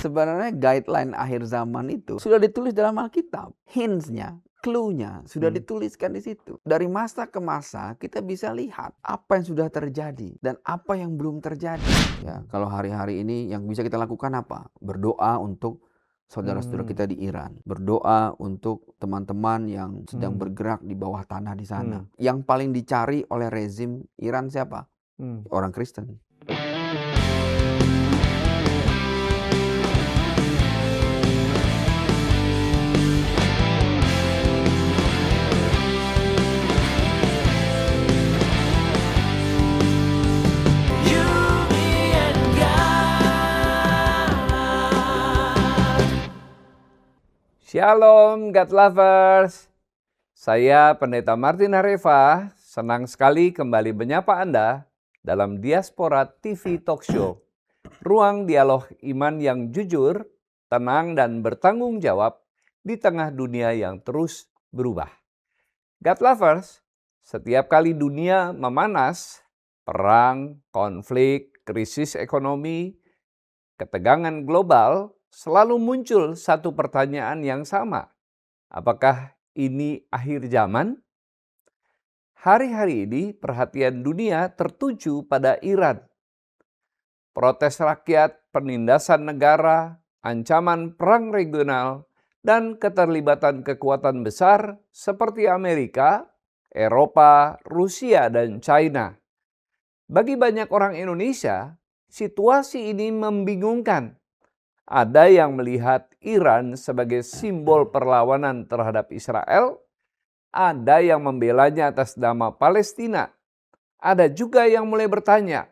Sebenarnya guideline akhir zaman itu sudah ditulis dalam Alkitab. Hints-nya, clue-nya sudah dituliskan di situ. Dari masa ke masa kita bisa lihat apa yang sudah terjadi dan apa yang belum terjadi. Ya, kalau hari-hari ini yang bisa kita lakukan apa? Berdoa untuk saudara-saudara kita di Iran. Berdoa untuk teman-teman yang sedang bergerak di bawah tanah di sana. Yang paling dicari oleh rezim Iran siapa? Orang Kristen. Shalom God Lovers, saya Pendeta Martin Hareva, senang sekali kembali menyapa Anda dalam Diaspora TV Talk Show, ruang dialog iman yang jujur, tenang dan bertanggung jawab di tengah dunia yang terus berubah. God Lovers, setiap kali dunia memanas, perang, konflik, krisis ekonomi, ketegangan global, selalu muncul satu pertanyaan yang sama. Apakah ini akhir zaman? Hari-hari ini perhatian dunia tertuju pada Iran. Protes rakyat, penindasan negara, ancaman perang regional, dan keterlibatan kekuatan besar seperti Amerika, Eropa, Rusia, dan China. Bagi banyak orang Indonesia, situasi ini membingungkan. Ada yang melihat Iran sebagai simbol perlawanan terhadap Israel, ada yang membelanya atas nama Palestina. Ada juga yang mulai bertanya,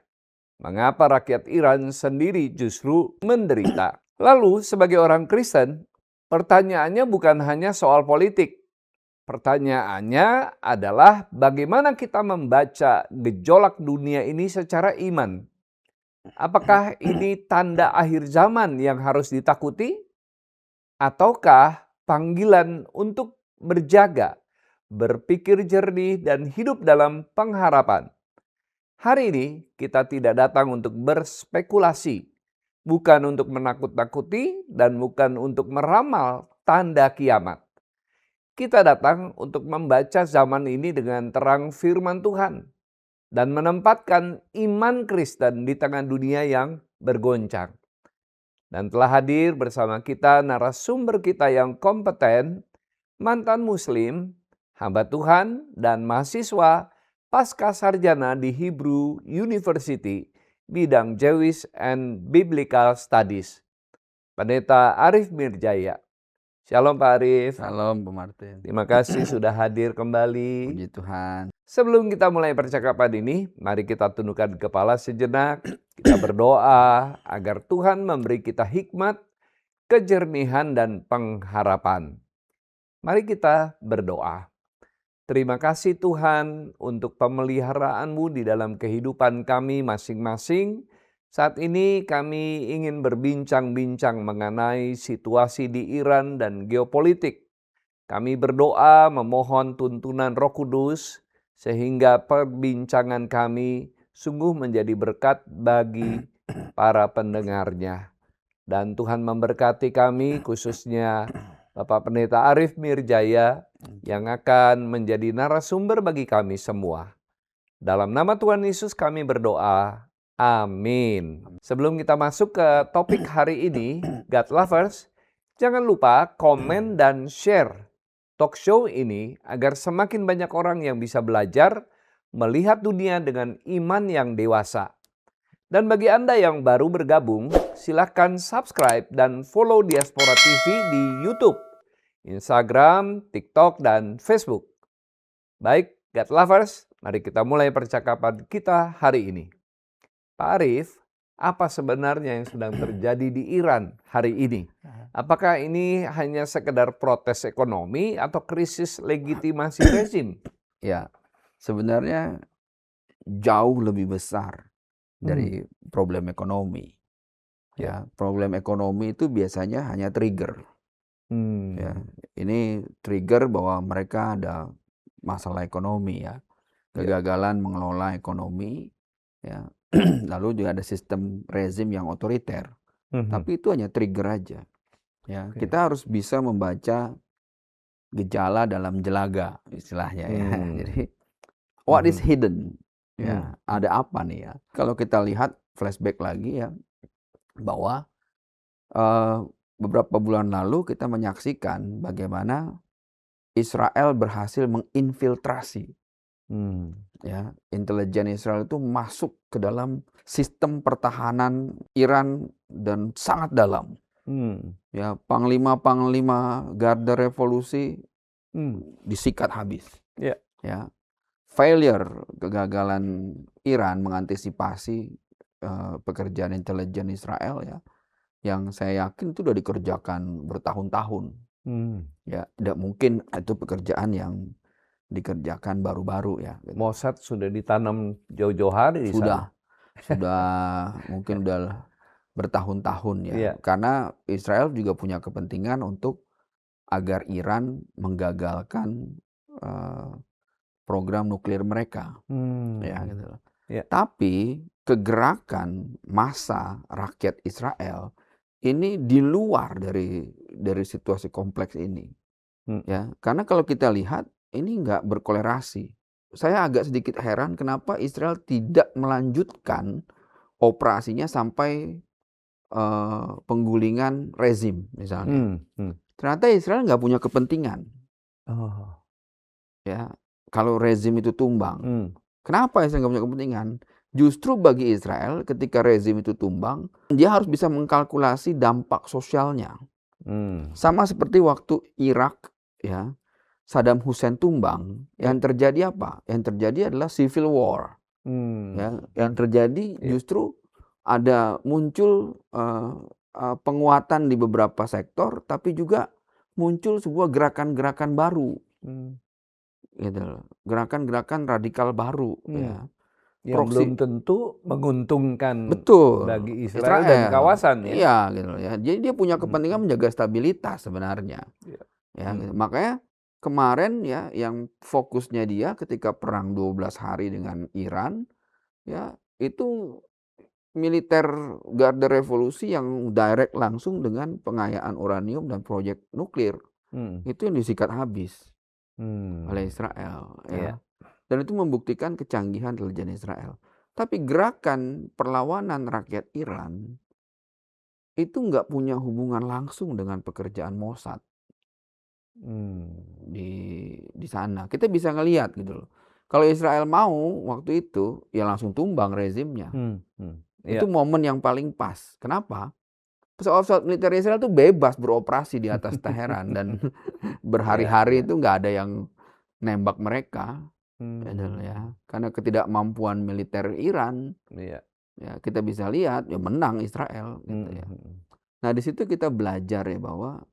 mengapa rakyat Iran sendiri justru menderita? Lalu sebagai orang Kristen, pertanyaannya bukan hanya soal politik. Pertanyaannya adalah bagaimana kita membaca gejolak dunia ini secara iman. Apakah ini tanda akhir zaman yang harus ditakuti? Ataukah panggilan untuk berjaga, berpikir jernih, dan hidup dalam pengharapan? Hari ini kita tidak datang untuk berspekulasi, bukan untuk menakut-nakuti, dan bukan untuk meramal tanda kiamat. Kita datang untuk membaca zaman ini dengan terang firman Tuhan dan menempatkan iman Kristen di tengah dunia yang bergoncang. Dan telah hadir bersama kita narasumber kita yang kompeten, mantan Muslim, hamba Tuhan, dan mahasiswa pasca sarjana di Hebrew University, bidang Jewish and Biblical Studies, Pendeta Arif Mirjaya. Shalom Pak Arif. Shalom Pak Martin. Terima kasih sudah hadir kembali. Puji Tuhan. Sebelum kita mulai percakapan ini, mari kita tundukkan kepala sejenak. Kita berdoa agar Tuhan memberi kita hikmat, kejernihan, dan pengharapan. Mari kita berdoa. Terima kasih Tuhan untuk pemeliharaan-Mu di dalam kehidupan kami masing-masing. Saat ini kami ingin berbincang-bincang mengenai situasi di Iran dan geopolitik. Kami berdoa memohon tuntunan Roh Kudus, sehingga perbincangan kami sungguh menjadi berkat bagi para pendengarnya. Dan Tuhan memberkati kami, khususnya Bapak Pendeta Arif Mirjaya, yang akan menjadi narasumber bagi kami semua. Dalam nama Tuhan Yesus kami berdoa, amin. Sebelum kita masuk ke topik hari ini, God Lovers, jangan lupa komen dan share talk show ini agar semakin banyak orang yang bisa belajar melihat dunia dengan iman yang dewasa. Dan bagi Anda yang baru bergabung, silakan subscribe dan follow Diaspora TV di YouTube, Instagram, TikTok, dan Facebook. Baik, God Lovers, mari kita mulai percakapan kita hari ini. Pak Arif, apa sebenarnya yang sedang terjadi di Iran hari ini? Apakah ini hanya sekedar protes ekonomi atau krisis legitimasi rezim? Ya, sebenarnya jauh lebih besar dari problem ekonomi. Ya, problem ekonomi itu biasanya hanya trigger. Ya, ini trigger bahwa mereka ada masalah ekonomi ya, kegagalan mengelola ekonomi. Ya, lalu juga ada sistem rezim yang otoriter. Tapi itu hanya trigger aja. Ya, Oke. kita harus bisa membaca gejala dalam jelaga istilahnya ya. Jadi what is hidden? Ya, ada apa nih ya? Kalau kita lihat flashback lagi ya, bahwa beberapa bulan lalu kita menyaksikan bagaimana Israel berhasil menginfiltrasi, ya, intelijen Israel itu masuk ke dalam sistem pertahanan Iran dan sangat dalam. Ya, panglima-panglima Garda Revolusi disikat habis. Ya, kegagalan Iran mengantisipasi pekerjaan intelijen Israel ya, yang saya yakin itu sudah dikerjakan bertahun-tahun. Ya, tidak mungkin itu pekerjaan yang dikerjakan baru-baru ya. Mossad sudah ditanam jauh-jauh hari di sana. Sudah mungkin udah bertahun-tahun ya. Iya. Karena Israel juga punya kepentingan untuk agar Iran menggagalkan program nuklir mereka. Ya, gitu loh. Iya. Tapi kegerakan massa rakyat Israel ini di luar dari situasi kompleks ini. Ya, karena kalau kita lihat ini nggak berkolerasi. Saya agak sedikit heran kenapa Israel tidak melanjutkan operasinya sampai penggulingan rezim misalnya. Ternyata Israel nggak punya kepentingan. Ya, kalau rezim itu tumbang. Kenapa Israel nggak punya kepentingan? Justru bagi Israel ketika rezim itu tumbang, dia harus bisa mengkalkulasi dampak sosialnya. Sama seperti waktu Irak ya, Saddam Hussein tumbang, yang terjadi apa? Yang terjadi adalah civil war. Ya, yang terjadi justru ada muncul penguatan di beberapa sektor, tapi juga muncul sebuah gerakan-gerakan baru. Gitu loh. Gerakan-gerakan radikal baru ya. Yang belum tentu menguntungkan Betul. bagi Israel dan kawasan ya. Iya gitu loh ya. Jadi dia punya kepentingan menjaga stabilitas sebenarnya. Ya, gitu. Makanya kemarin ya yang fokusnya dia ketika perang 12 hari dengan Iran ya, itu militer Garda Revolusi yang direct langsung dengan pengayaan uranium dan proyek nuklir. Itu yang disikat habis oleh Israel ya. Dan itu membuktikan kecanggihan intelijen Israel. Tapi gerakan perlawanan rakyat Iran itu nggak punya hubungan langsung dengan pekerjaan Mossad di sana. Kita bisa ngelihat gitu loh. Kalau Israel mau waktu itu ya langsung tumbang rezimnya. Itu momen yang paling pas. Kenapa? Pesawat-pesawat militer Israel itu bebas beroperasi di atas Teheran dan berhari-hari itu nggak ada yang nembak mereka. Ya, karena ketidakmampuan militer Iran, ya kita bisa lihat ya menang Israel gitu ya. Nah di situ kita belajar ya bahwa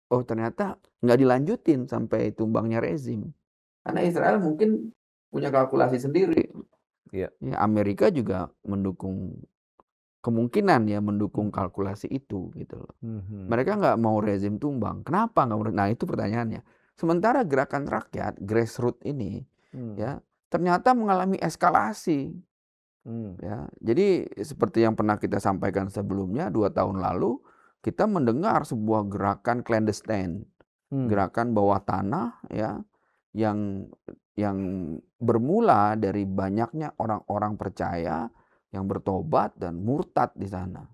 oh ternyata nggak dilanjutin sampai tumbangnya rezim, karena Israel mungkin punya kalkulasi sendiri. Ya, Amerika juga mendukung kemungkinan ya mendukung kalkulasi itu gitu loh. Mereka nggak mau rezim tumbang. Kenapa nggak mau? Nah itu pertanyaannya. Sementara gerakan rakyat grassroots ini ya ternyata mengalami eskalasi. Ya, jadi seperti yang pernah kita sampaikan sebelumnya 2 tahun lalu kita mendengar sebuah gerakan clandestine, gerakan bawah tanah ya yang bermula dari banyaknya orang-orang percaya yang bertobat dan murtad di sana,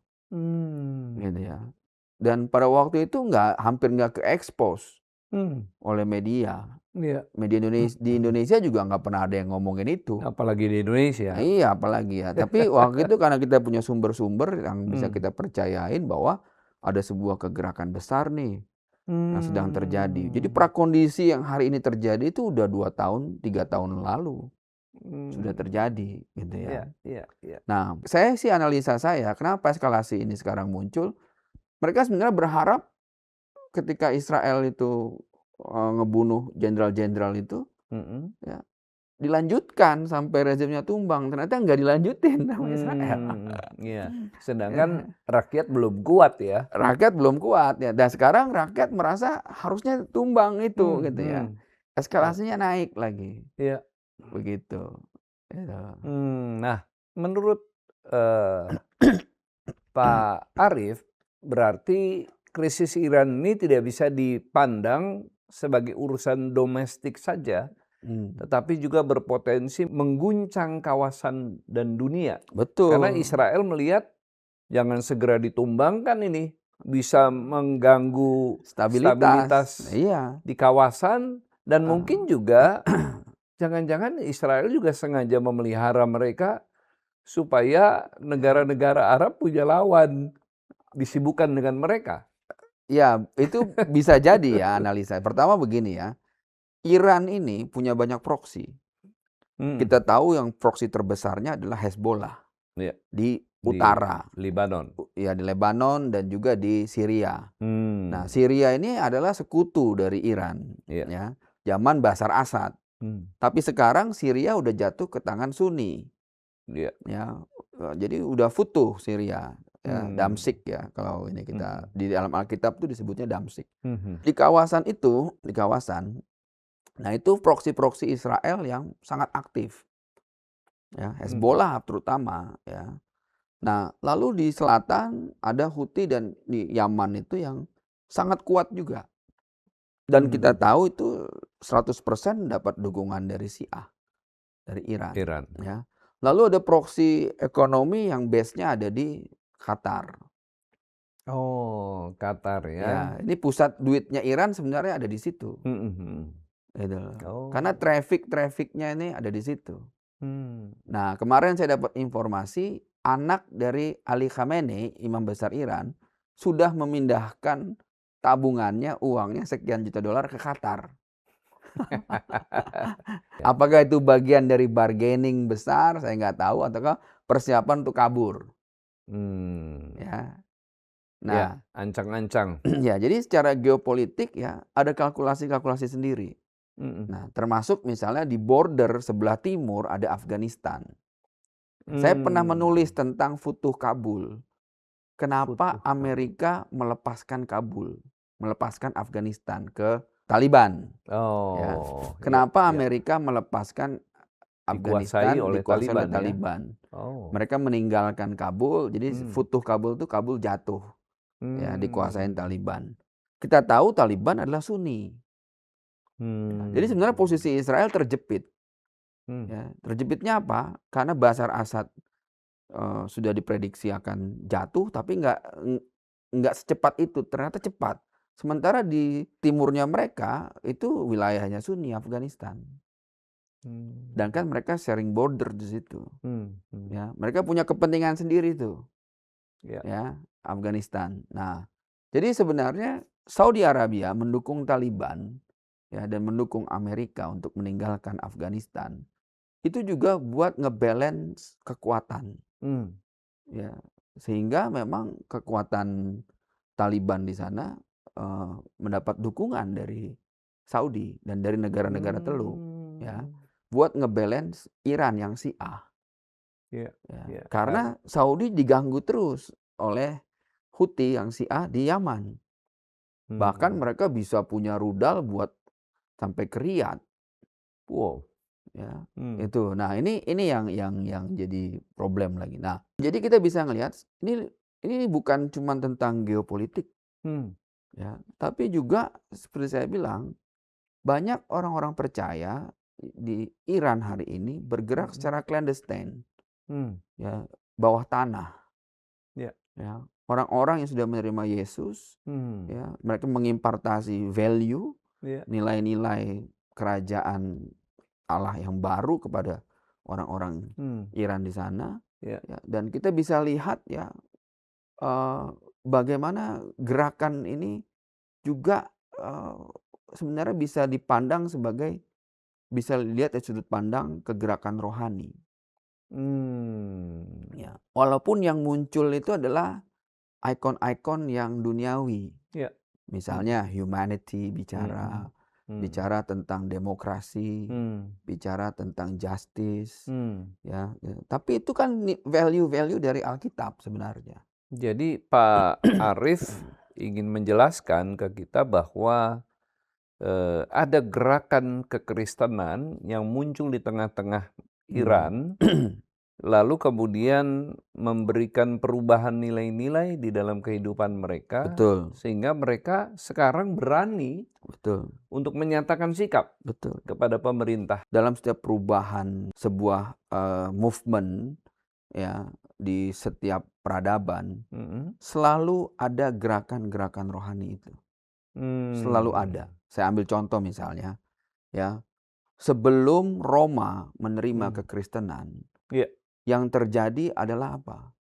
gitu ya. Dan pada waktu itu hampir nggak ke-expose oleh media. Media di Indonesia juga nggak pernah ada yang ngomongin itu. Apalagi di Indonesia. Iya, apalagi ya. Tapi waktu itu karena kita punya sumber-sumber yang bisa kita percayain bahwa ada sebuah kegerakan besar nih yang sedang terjadi. Jadi prakondisi yang hari ini terjadi itu udah 2 tahun, 3 tahun lalu sudah terjadi, gitu ya. Nah, saya sih analisa saya, kenapa eskalasi ini sekarang muncul? Mereka sebenarnya berharap ketika Israel itu ngebunuh jenderal-jenderal itu, ya, dilanjutkan sampai rezimnya tumbang. Ternyata nggak dilanjutin sama Israel. Sedangkan rakyat belum kuat ya. Rakyat belum kuat ya. Dan sekarang rakyat merasa harusnya tumbang itu gitu ya. Eskalasinya naik lagi. Begitu. Nah, menurut Pak Arief, berarti krisis Iran ini tidak bisa dipandang sebagai urusan domestik saja, tetapi juga berpotensi mengguncang kawasan dan dunia. Karena Betul. Israel melihat jangan segera ditumbangkan ini, bisa mengganggu stabilitas Iya. di kawasan, dan mungkin juga jangan-jangan Israel juga sengaja memelihara mereka supaya negara-negara Arab punya lawan, disibukkan dengan mereka. Ya, itu bisa jadi ya analisa. Pertama begini ya, Iran ini punya banyak proksi. Kita tahu yang proksi terbesarnya adalah Hezbollah Ya, di di utara. Lebanon. Ya, di Lebanon dan juga di Syria. Nah, Syria ini adalah sekutu dari Iran. Iya. Ya, zaman Bashar Assad. Tapi sekarang Syria udah jatuh ke tangan Sunni. Iya. Ya, jadi udah futuh Syria. Ya, Damsyik ya kalau ini kita di dalam Alkitab itu disebutnya Damsyik. Di kawasan itu, nah itu proksi-proksi Israel yang sangat aktif. Ya, Hezbollah terutama ya. Nah, lalu di selatan ada Houthi dan di Yaman itu yang sangat kuat juga. Dan kita tahu itu 100% dapat dukungan dari Syiah, dari Iran. Ya. Lalu ada proksi ekonomi yang base-nya ada di Qatar. Oh, Qatar ya. Ya, ini pusat duitnya Iran sebenarnya ada di situ. Gitu. Karena traffic-trafficnya ini ada di situ. Nah, kemarin saya dapat informasi anak dari Ali Khamenei, imam besar Iran, sudah memindahkan tabungannya, uangnya sekian juta dolar ke Qatar. Apakah itu bagian dari bargaining besar? Saya nggak tahu. Ataukah persiapan untuk kabur? Ya. Nah, ya, ancang-ancang. Ya, jadi secara geopolitik ya ada kalkulasi-kalkulasi sendiri. Nah, termasuk misalnya di border sebelah timur ada Afghanistan. Saya pernah menulis tentang Futuh Kabul. Kenapa Amerika melepaskan Kabul, melepaskan Afghanistan ke Taliban? Ya. Kenapa Amerika melepaskan Afghanistan dikuasai oleh Taliban? Mereka meninggalkan Kabul, jadi Futuh Kabul itu Kabul jatuh, ya, dikuasain Taliban. Kita tahu Taliban adalah Sunni. Jadi sebenarnya posisi Israel terjepit. Ya, terjepitnya apa? Karena Bashar Assad sudah diprediksi akan jatuh, tapi nggak secepat itu. Ternyata cepat. Sementara di timurnya mereka itu wilayahnya Sunni, Afghanistan. Dan kan mereka sharing border di situ. Ya, mereka punya kepentingan sendiri tuh. Ya, Afghanistan. Nah, jadi sebenarnya Saudi Arabia mendukung Taliban ya dan mendukung Amerika untuk meninggalkan Afghanistan. Itu juga buat ngebalance kekuatan. Ya, sehingga memang kekuatan Taliban di sana mendapat dukungan dari Saudi dan dari negara-negara Teluk ya buat ngebalance Iran yang Syiah. Karena Saudi diganggu terus oleh Houthi yang Syiah di Yaman. Bahkan mereka bisa punya rudal buat sampai ke Riyadh. Wow. Ya, itu. Nah, ini yang jadi problem lagi. Nah, jadi kita bisa ngelihat ini bukan cuma tentang geopolitik. Ya, tapi juga seperti saya bilang, banyak orang-orang percaya di Iran hari ini bergerak secara clandestine. Ya, bawah tanah. Ya, orang-orang yang sudah menerima Yesus, ya, mereka mengimpartasi value, nilai-nilai kerajaan Allah yang baru kepada orang-orang Iran di sana. Ya, dan kita bisa lihat ya bagaimana gerakan ini juga sebenarnya bisa dipandang sebagai, bisa dilihat dari sudut pandang kegerakan rohani. Ya, walaupun yang muncul itu adalah ikon-ikon yang duniawi. Misalnya humanity bicara tentang demokrasi, bicara tentang justice, ya. Tapi itu kan value-value dari Alkitab sebenarnya. Jadi Pak Arief ingin menjelaskan ke kita bahwa ada gerakan kekristenan yang muncul di tengah-tengah Iran lalu kemudian memberikan perubahan nilai-nilai di dalam kehidupan mereka, Betul, sehingga mereka sekarang berani betul, untuk menyatakan sikap betul. kepada pemerintah. Dalam setiap perubahan sebuah movement ya di setiap peradaban Mhm. selalu ada gerakan-gerakan rohani itu. Selalu ada. Hmm. Saya ambil contoh misalnya ya, sebelum Roma menerima Hmm. kekristenan, Iya. yang terjadi adalah apa?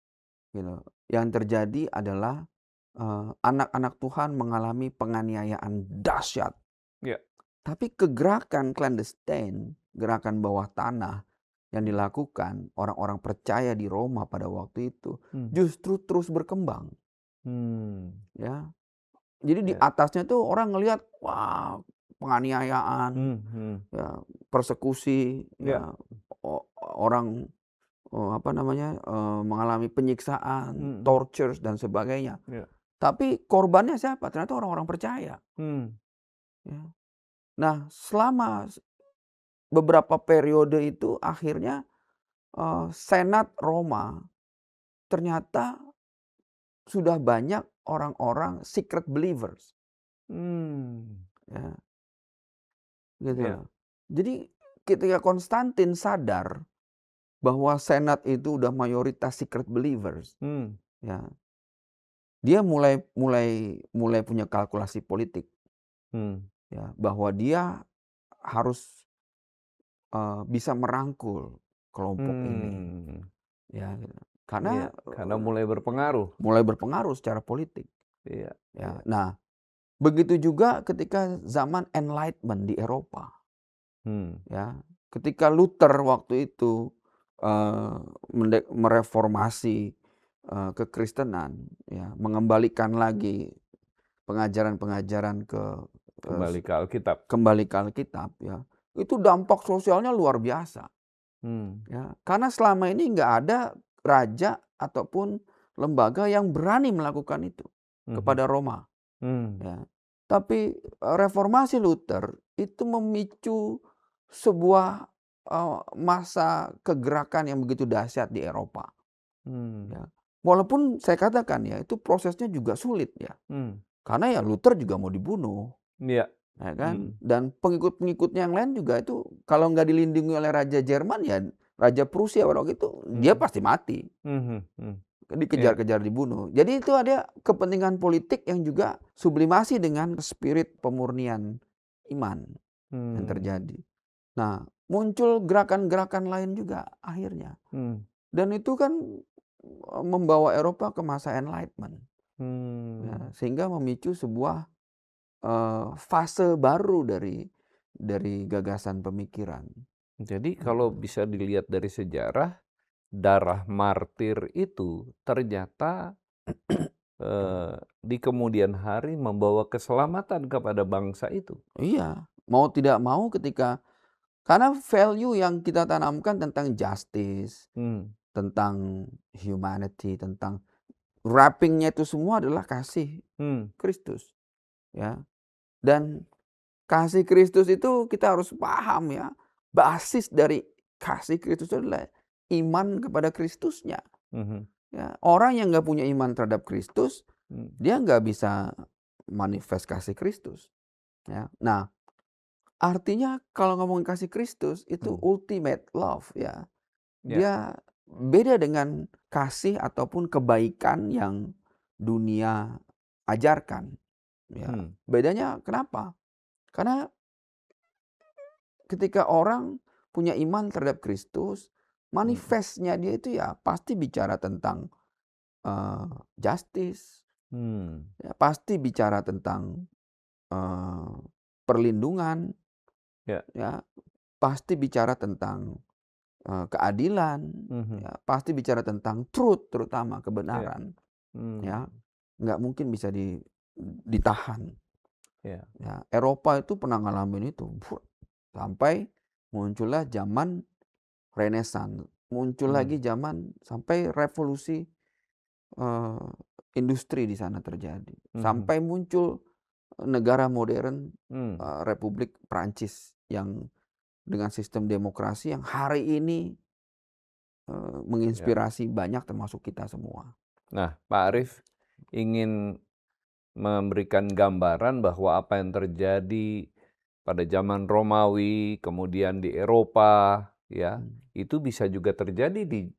Gitu. Yang terjadi adalah anak-anak Tuhan mengalami penganiayaan dahsyat. Iya. Tapi kegerakan clandestine, gerakan bawah tanah yang dilakukan orang-orang percaya di Roma pada waktu itu Hmm. justru terus berkembang, Hmm. ya. Jadi di Ya. atasnya tuh orang ngelihat, wah, penganiayaan, Hmm. Hmm. ya, persekusi, Ya. ya, orang apa namanya mengalami penyiksaan, Hmm. tortures dan sebagainya. Ya. Tapi korbannya siapa? Ternyata orang-orang percaya. Hmm. Ya. Nah, selama beberapa periode itu akhirnya Senat Roma ternyata sudah banyak orang-orang secret believers, Hmm. ya, gitu Ya. loh. Jadi ketika Konstantin sadar bahwa Senat itu udah mayoritas secret believers, Hmm. ya, dia mulai mulai mulai punya kalkulasi politik, Hmm. ya, bahwa dia harus bisa merangkul kelompok ini, Hmm. ya, gitu. Iya, Karena karena mulai berpengaruh. mulai berpengaruh secara politik, Iya. ya. Iya. Nah, begitu juga ketika zaman Enlightenment di Eropa, Hmm. ya. Ketika Luther waktu itu mereformasi kekristenan, ya, mengembalikan lagi pengajaran-pengajaran Kembali ke Alkitab. kembali ke Alkitab, ya. Itu dampak sosialnya luar biasa, Hmm. ya. Karena selama ini nggak ada raja ataupun lembaga yang berani melakukan itu Mhm. kepada Roma. Hmm. Ya. Tapi reformasi Luther itu memicu sebuah masa kegerakan yang begitu dahsyat di Eropa. Hmm. Ya. Walaupun saya katakan ya itu prosesnya juga sulit ya. Hmm. Karena ya Luther juga mau dibunuh, Iya. ya kan? Mhm. Dan pengikut-pengikutnya yang lain juga itu kalau nggak dilindungi oleh Raja Jerman ya Raja Prusia waktu itu dia Mhm. pasti mati. Mhm. Mhm. Iya. Dikejar-kejar dibunuh. Jadi itu ada kepentingan politik yang juga sublimasi dengan spirit pemurnian iman yang Hmm. terjadi. Nah, muncul gerakan-gerakan lain juga akhirnya. Hmm. Dan itu kan membawa Eropa ke masa Enlightenment. Ya, Hmm. sehingga memicu sebuah fase baru dari gagasan pemikiran. Jadi Ya, kalau bisa dilihat dari sejarah, darah martir itu ternyata di kemudian hari membawa keselamatan kepada bangsa itu. iya, mau tidak mau karena value yang kita tanamkan tentang justice, Hmm. tentang humanity, tentang wrappingnya itu semua adalah kasih Hmm. Kristus, ya. Dan kasih Kristus itu kita harus paham ya, basis dari kasih Kristus itu adalah iman kepada Kristusnya. Mhm. Ya, orang yang nggak punya iman terhadap Kristus, Hmm. dia nggak bisa manifest kasih Kristus. Ya. Nah, artinya kalau ngomongin kasih Kristus itu Hmm. ultimate love ya. Ya. Dia beda dengan kasih ataupun kebaikan yang dunia ajarkan. Ya, Hmm. bedanya kenapa? Karena ketika orang punya iman terhadap Kristus, Hmm. manifestnya dia itu ya pasti bicara tentang justice, Hmm. ya, pasti bicara tentang eh, perlindungan, Ya. ya, pasti bicara tentang keadilan, Mhm. ya, pasti bicara tentang truth terutama Ya. kebenaran, Hmm. ya, nggak mungkin bisa ditahan. Ya. Ya, Eropa itu pernah ngalamin itu sampai muncullah zaman Renaissance, muncul Hmm. lagi zaman sampai revolusi eh, industri di sana terjadi, Mhm. sampai muncul negara modern Hmm. Republik Prancis yang dengan sistem demokrasi yang hari ini Ya. menginspirasi banyak termasuk kita semua. Nah, Pak Arief ingin memberikan gambaran bahwa apa yang terjadi pada zaman Romawi, kemudian di Eropa, ya, Hmm. itu bisa juga terjadi di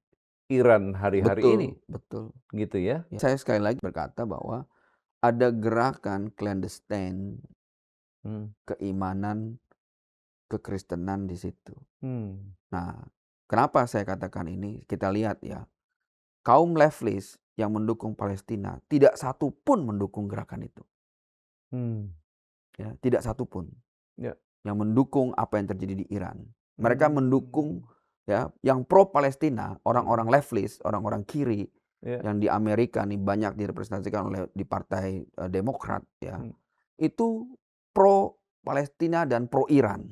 Iran hari-hari ini, Betul, betul. gitu ya? Ya, saya sekali lagi berkata bahwa ada gerakan clandestine Hmm. keimanan kekristenan di situ. Hmm. Nah, kenapa saya katakan ini? Kita lihat ya, kaum leftist yang mendukung Palestina tidak satu pun mendukung gerakan itu. Hmm. Ya, tidak satu pun Ya. yang mendukung apa yang terjadi di Iran. Mereka Hmm. mendukung ya yang pro Palestina, orang-orang Hmm. leftist, orang-orang kiri Ya. yang di Amerika nih banyak direpresentasikan oleh di partai Demokrat ya. Hmm. Itu pro Palestina dan pro Iran.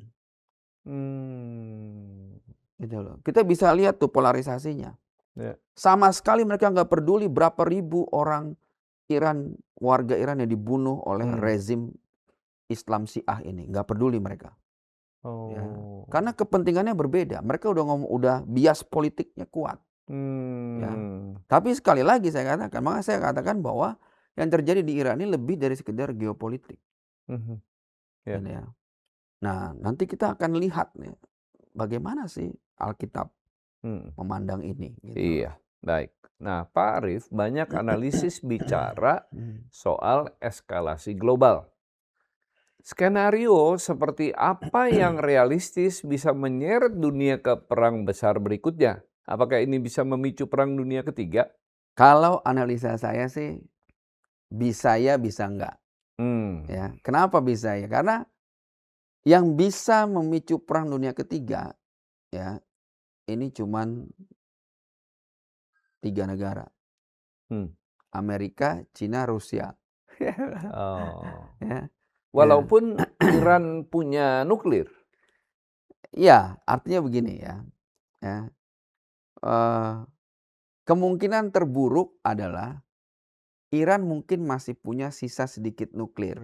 Hmm. Gitu loh. Kita bisa lihat tuh polarisasinya. Ya. Sama sekali mereka nggak peduli berapa ribu orang Iran, warga Iran yang dibunuh oleh rezim Islam Syiah ini. Nggak peduli mereka. Ya. Oh. Karena kepentingannya berbeda. Mereka udah bias politiknya kuat. Ya. Hmm. Tapi sekali lagi saya katakan, makanya saya katakan bahwa yang terjadi di Iran ini lebih dari sekedar geopolitik. Mhm. Ya. Gitu ya. Nah, nanti kita akan lihat nih, bagaimana sih Alkitab memandang ini. Gitu. Iya, baik. Nah, Pak Arief, banyak analisis bicara soal eskalasi global. Skenario seperti apa yang realistis bisa menyeret dunia ke perang besar berikutnya? Apakah ini bisa memicu perang dunia ketiga? Kalau analisa saya sih bisa ya, bisa enggak. Ya, kenapa bisa ya? Karena yang bisa memicu perang dunia ketiga, ya, ini cuman 3 negara. Amerika, Cina, Rusia. Oh. Ya. Walaupun Iran punya nuklir. Iya, artinya begini ya. Ya. Kemungkinan terburuk adalah Iran mungkin masih punya sisa sedikit nuklir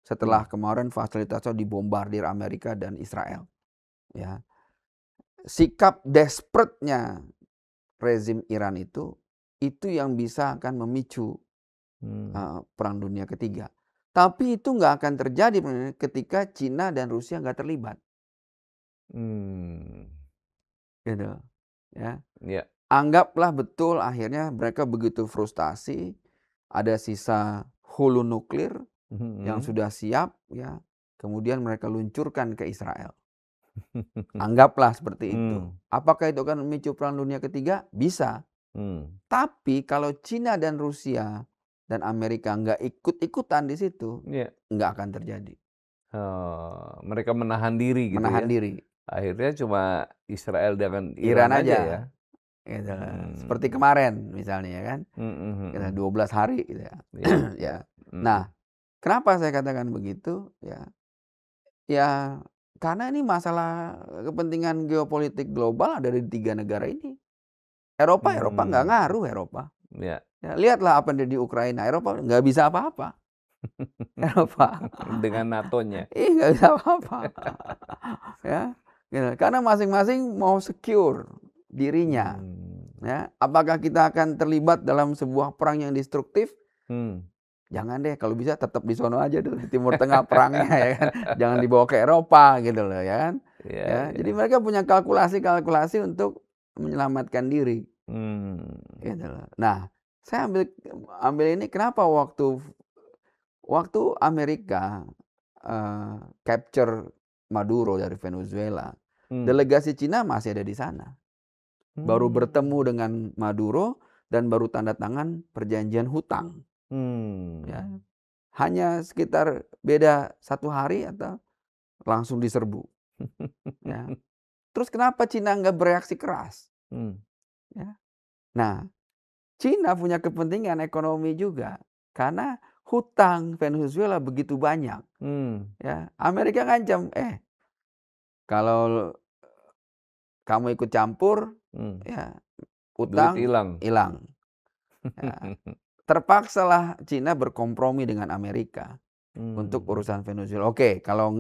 setelah kemarin fasilitasnya dibombardir Amerika dan Israel. Ya. Sikap desperate-nya rezim Iran itu yang bisa akan memicu perang dunia ketiga. Tapi itu nggak akan terjadi ketika Cina dan Rusia nggak terlibat. Gitu. Ya. Ya. Anggaplah betul akhirnya mereka begitu frustasi, ada sisa hulu nuklir yang sudah siap, ya, kemudian mereka luncurkan ke Israel. Anggaplah seperti itu. Apakah itu akan memicu perang dunia ketiga? Bisa. Tapi kalau Cina dan Rusia dan Amerika nggak ikut-ikutan di situ, nggak akan terjadi. Mereka menahan diri gitu Menahan ya. diri. Akhirnya cuma Israel dengan Iran aja ya. Gitu. Seperti kemarin misalnya ya kan. 12 hari gitu ya. Ya. Nah, kenapa saya katakan begitu? Ya karena ini masalah kepentingan geopolitik global ada di 3 negara ini. Eropa nggak ngaruh Eropa. Ya. Ya, lihatlah apa yang ada di Ukraina. Eropa nggak bisa apa-apa. Eropa. Dengan NATO-nya. Nggak bisa apa-apa. Ya, gitu. Karena masing-masing mau secure dirinya. Ya, apakah kita akan terlibat dalam sebuah perang yang destruktif? Jangan deh, kalau bisa tetap di sono aja dulu, di Timur Tengah perangnya ya kan. Jangan dibawa ke Eropa gitu loh ya kan. Ya, jadi mereka punya kalkulasi untuk menyelamatkan diri. Gitu loh. Nah, saya ambil ini kenapa waktu Amerika capture Maduro dari Venezuela, delegasi Cina masih ada di sana. Baru bertemu dengan Maduro dan baru tanda tangan perjanjian hutang. Ya. Hanya sekitar beda 1 hari atau langsung diserbu. Ya. Terus kenapa Cina nggak bereaksi keras? Ya. Nah, Cina punya kepentingan ekonomi juga karena hutang Venezuela begitu banyak. Ya, Amerika ngancam, kalau kamu ikut campur, ya hutang hilang. Ya. Terpaksalah Cina berkompromi dengan Amerika untuk urusan Venezuela. Oke, kalau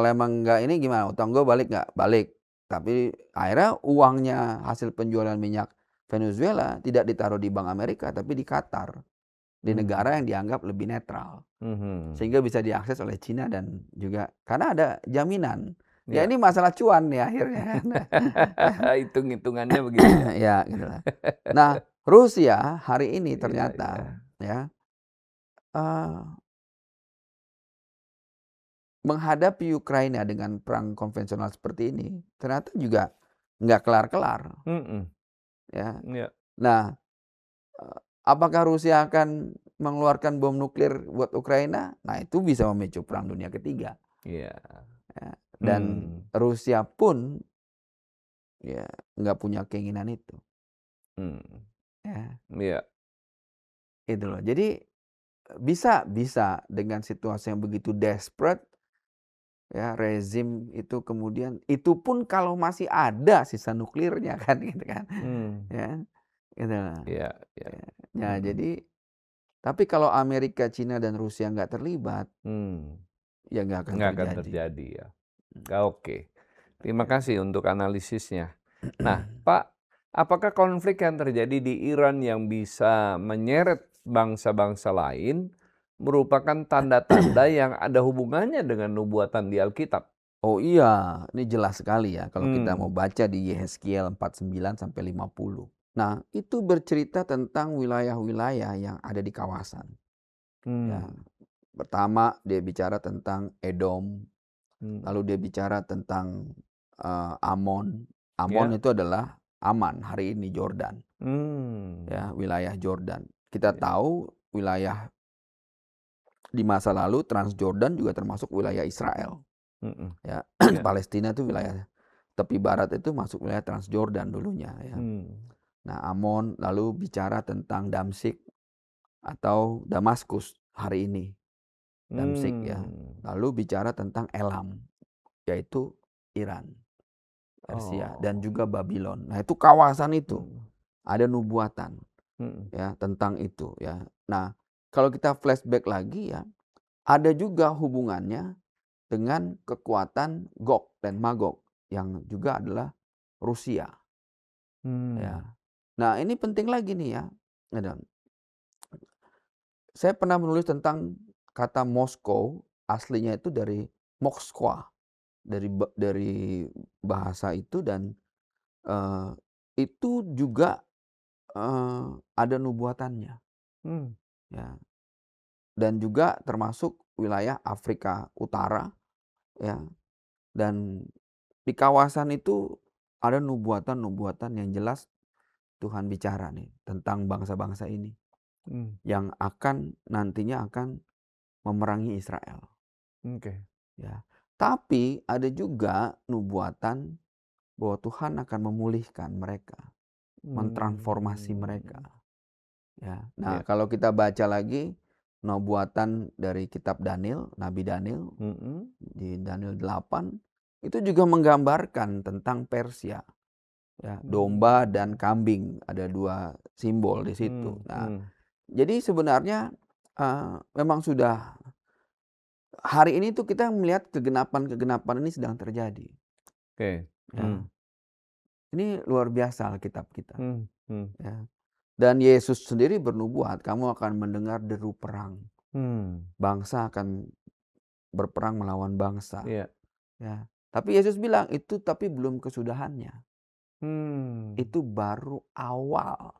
emang enggak ini gimana? Utang gue balik nggak? Balik. Tapi akhirnya uangnya hasil penjualan minyak Venezuela tidak ditaruh di Bank Amerika, tapi di Qatar, di negara yang dianggap lebih netral. Sehingga bisa diakses oleh Cina dan juga karena ada jaminan. Ya Ya. ini masalah cuan ya akhirnya kan. Hitung-hitungannya begitu ya. Ya gitu lah. Nah, Rusia hari ini Iya, ternyata iya. ya menghadapi Ukraina dengan perang konvensional seperti ini ternyata juga nggak kelar-kelar Mhm. ya. Iya. Nah, apakah Rusia akan mengeluarkan bom nuklir buat Ukraina? Nah, itu bisa memicu perang dunia ketiga. Iya. Ya. Dan Hmm. Rusia pun ya nggak punya keinginan itu. Hmm. Ya, Iya. itu loh. Jadi bisa dengan situasi yang begitu desperate ya rezim itu kemudian itu pun kalau masih ada sisa nuklirnya kan gitu kan. Hmm. Ya, gitu. Iya, iya. Ya, ya, Mhm. jadi tapi kalau Amerika, Cina dan Rusia nggak terlibat Hmm. ya nggak akan Nggak akan terjadi. terjadi ya. Hmm, Oke. Terima ya. kasih untuk analisisnya. Nah, Pak, apakah konflik yang terjadi di Iran yang bisa menyeret bangsa-bangsa lain merupakan tanda-tanda yang ada hubungannya dengan nubuatan di Alkitab? Oh iya, ini jelas sekali ya kalau kita mau Hmm. baca di Yehezkiel 49 sampai 50. Nah, itu bercerita tentang wilayah-wilayah yang ada di kawasan. Ya, Hmm. pertama dia bicara tentang Edom, Hmm. lalu dia bicara tentang Amon. Amon Ya. itu adalah Aman hari ini Jordan, ya Hmm. wilayah Jordan. Kita Ya. tahu wilayah di masa lalu Transjordan juga termasuk wilayah Israel. Mhm. Ya, Ya. Palestina itu wilayah tepi barat itu masuk wilayah Transjordan dulunya ya. Hmm. Nah, Amon lalu bicara tentang Damsyik atau Damaskus hari ini. Damsyik ya. Hmm. Lalu bicara tentang Elam yaitu Iran, Persia dan Oh. juga Babylon. Nah, itu kawasan itu Hmm. ada nubuatan Mhm. ya tentang itu ya. Nah, kalau kita flashback lagi ya, ada juga hubungannya dengan kekuatan Gog dan Magog yang juga adalah Rusia ya. Hmm. Nah, ini penting lagi nih ya. Saya pernah menulis tentang kata Moskow, aslinya itu dari Moskwa, dari bahasa itu dan eee, itu juga, ada nubuatannya Hmm. ya, dan juga termasuk wilayah Afrika Utara ya, dan di kawasan itu ada nubuatan-nubuatan yang jelas Tuhan bicara nih tentang bangsa-bangsa ini Hmm. yang nantinya akan memerangi Israel. Oke. Ya. Tapi ada juga nubuatan bahwa Tuhan akan memulihkan mereka, mentransformasi mereka. Hmm. Ya. Nah, Ya. kalau kita baca lagi nubuatan dari kitab Daniel, Nabi Daniel Mhm. di Daniel 8 itu juga menggambarkan tentang Persia. Ya, domba dan Hmm. kambing ada dua simbol di situ. Hmm. Nah, Hmm. jadi sebenarnya memang sudah hari ini tuh kita melihat kegenapan-kegenapan ini sedang terjadi. Oke. Hmm. Ya, ini luar biasa Alkitab kita. Hmm. Hmm. Ya. Dan Yesus sendiri bernubuat, kamu akan mendengar deru perang. Hmm. Bangsa akan berperang melawan bangsa. Iya. Ya. Tapi Yesus bilang itu tapi belum kesudahannya. Hmm. Itu baru awal.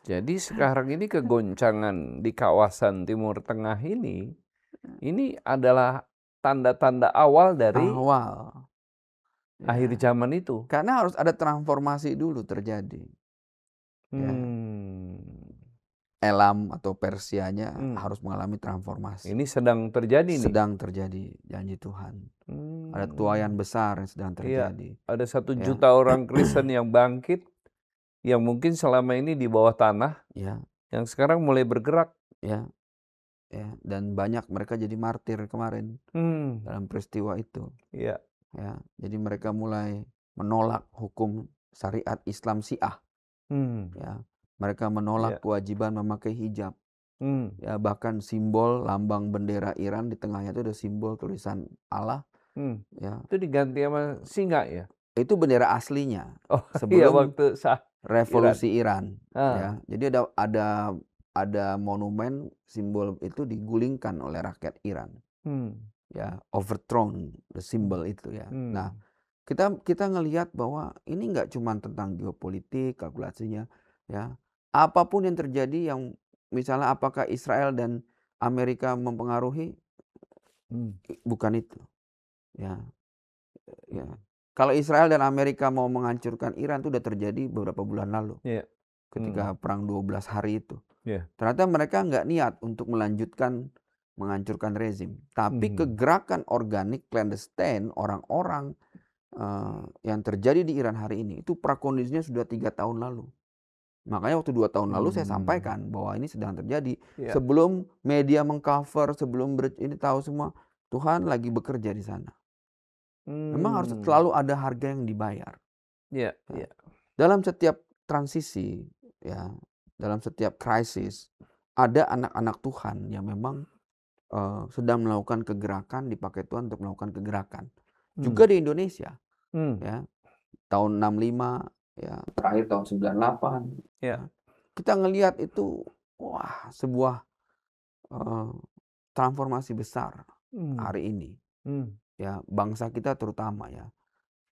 Jadi sekarang ini kegoncangan di kawasan Timur Tengah ini adalah tanda-tanda awal dari Awal. akhir Ya. zaman itu. Karena harus ada transformasi dulu terjadi. Ya. Hmm. Elam atau Persianya Hmm. harus mengalami transformasi. Ini sedang terjadi nih. Sedang terjadi janji Tuhan. Ada tuaian Hmm. besar yang sedang Iya, terjadi. ada 1 Ya. juta orang Kristen yang bangkit, yang mungkin selama ini di bawah tanah, Ya. yang sekarang mulai bergerak. Ya. Ya. Dan banyak mereka jadi martir kemarin Hmm. dalam peristiwa itu. Iya. Ya. Jadi mereka mulai menolak hukum syariat Islam Syiah. Hmm. Ya. Mereka menolak Iya. kewajiban memakai hijab. Hmm. Ya, bahkan simbol lambang bendera Iran di tengahnya itu ada simbol tulisan Allah. Hmm. Ya. Itu diganti sama singa ya? Itu bendera aslinya Oh iya, sebelum waktu saat Iran. revolusi Iran, Ah, ya. Jadi ada monumen simbol itu digulingkan oleh rakyat Iran, hmm, ya, overthrown the hmm, symbol itu ya. hmm, Nah, kita ngelihat bahwa ini nggak cuma tentang geopolitik, kalkulasinya, ya. Apapun yang terjadi yang misalnya apakah Israel dan Amerika mempengaruhi, hmm, bukan itu, ya. Ya. hmm, Kalau Israel dan Amerika mau menghancurkan Iran itu udah terjadi beberapa bulan lalu iya, hmm, ketika perang 12 hari itu. iya, Ternyata mereka nggak niat untuk melanjutkan menghancurkan rezim. Tapi hmm, kegerakan organik clandestine orang-orang yang terjadi di Iran hari ini itu prakondisinya sudah 3 tahun lalu. Makanya waktu 2 tahun lalu saya hmm, sampaikan bahwa ini sedang terjadi. iya, Sebelum media mengcover, sebelum ini tahu semua, Tuhan lagi bekerja di sana. Memang harus hmm, selalu ada harga yang dibayar. iya, Ya. iya, Dalam setiap transisi, ya, dalam setiap krisis, ada anak-anak Tuhan yang memang sedang melakukan kegerakan, dipakai Tuhan untuk melakukan kegerakan. hmm, Juga di Indonesia, hmm, ya, tahun 65, ya, terakhir tahun 98, iya, ya. Kita ngelihat itu, wah, sebuah eh, transformasi besar hmm, hari ini, hmm, ya, bangsa kita terutama ya.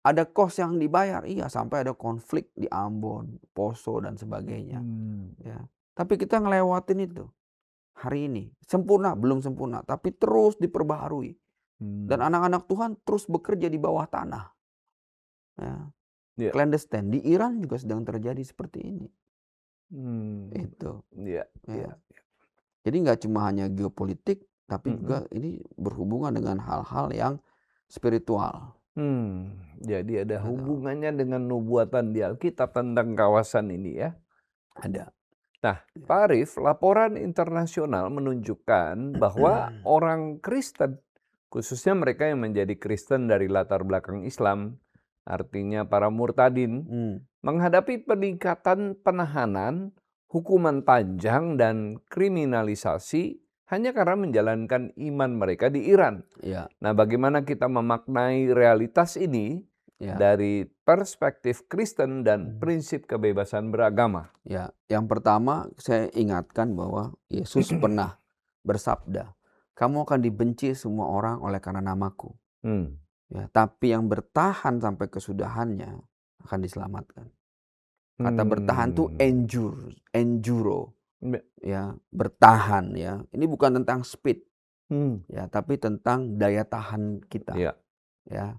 Ada kos yang dibayar, iya, sampai ada konflik di Ambon, Poso dan sebagainya, hmm, ya. Tapi kita ngelewatin itu hari ini. Sempurna, belum sempurna, tapi terus diperbaharui. Dan hmm, anak-anak Tuhan terus bekerja di bawah tanah, ya. iya, Clandestine di Iran juga sedang terjadi seperti ini. hmm, Itu, iya, ya. iya, Jadi nggak cuma hanya geopolitik, tapi mhm. juga ini berhubungan dengan hal-hal yang spiritual. Jadi ada Gitu. hubungannya dengan nubuatan di Alkitab tentang kawasan ini ya. Ada. Nah, Ya. Pak Arief, laporan internasional menunjukkan bahwa orang Kristen, khususnya mereka yang menjadi Kristen dari latar belakang Islam, artinya para murtadin, Hmm, menghadapi peningkatan penahanan, hukuman panjang, dan kriminalisasi hanya karena menjalankan iman mereka di Iran. ya, Nah, bagaimana kita memaknai realitas ini ya. dari perspektif Kristen dan Hmm. prinsip kebebasan beragama? Ya, yang pertama saya ingatkan bahwa Yesus pernah bersabda, "Kamu akan dibenci semua orang oleh karena namaku." Hmm. Ya, tapi yang bertahan sampai kesudahannya akan diselamatkan. Kata bertahan tuh Hmm. enduro, Be- ya, bertahan ya. Ini bukan tentang speed, Hmm. ya, tapi tentang daya tahan kita, Ya. ya.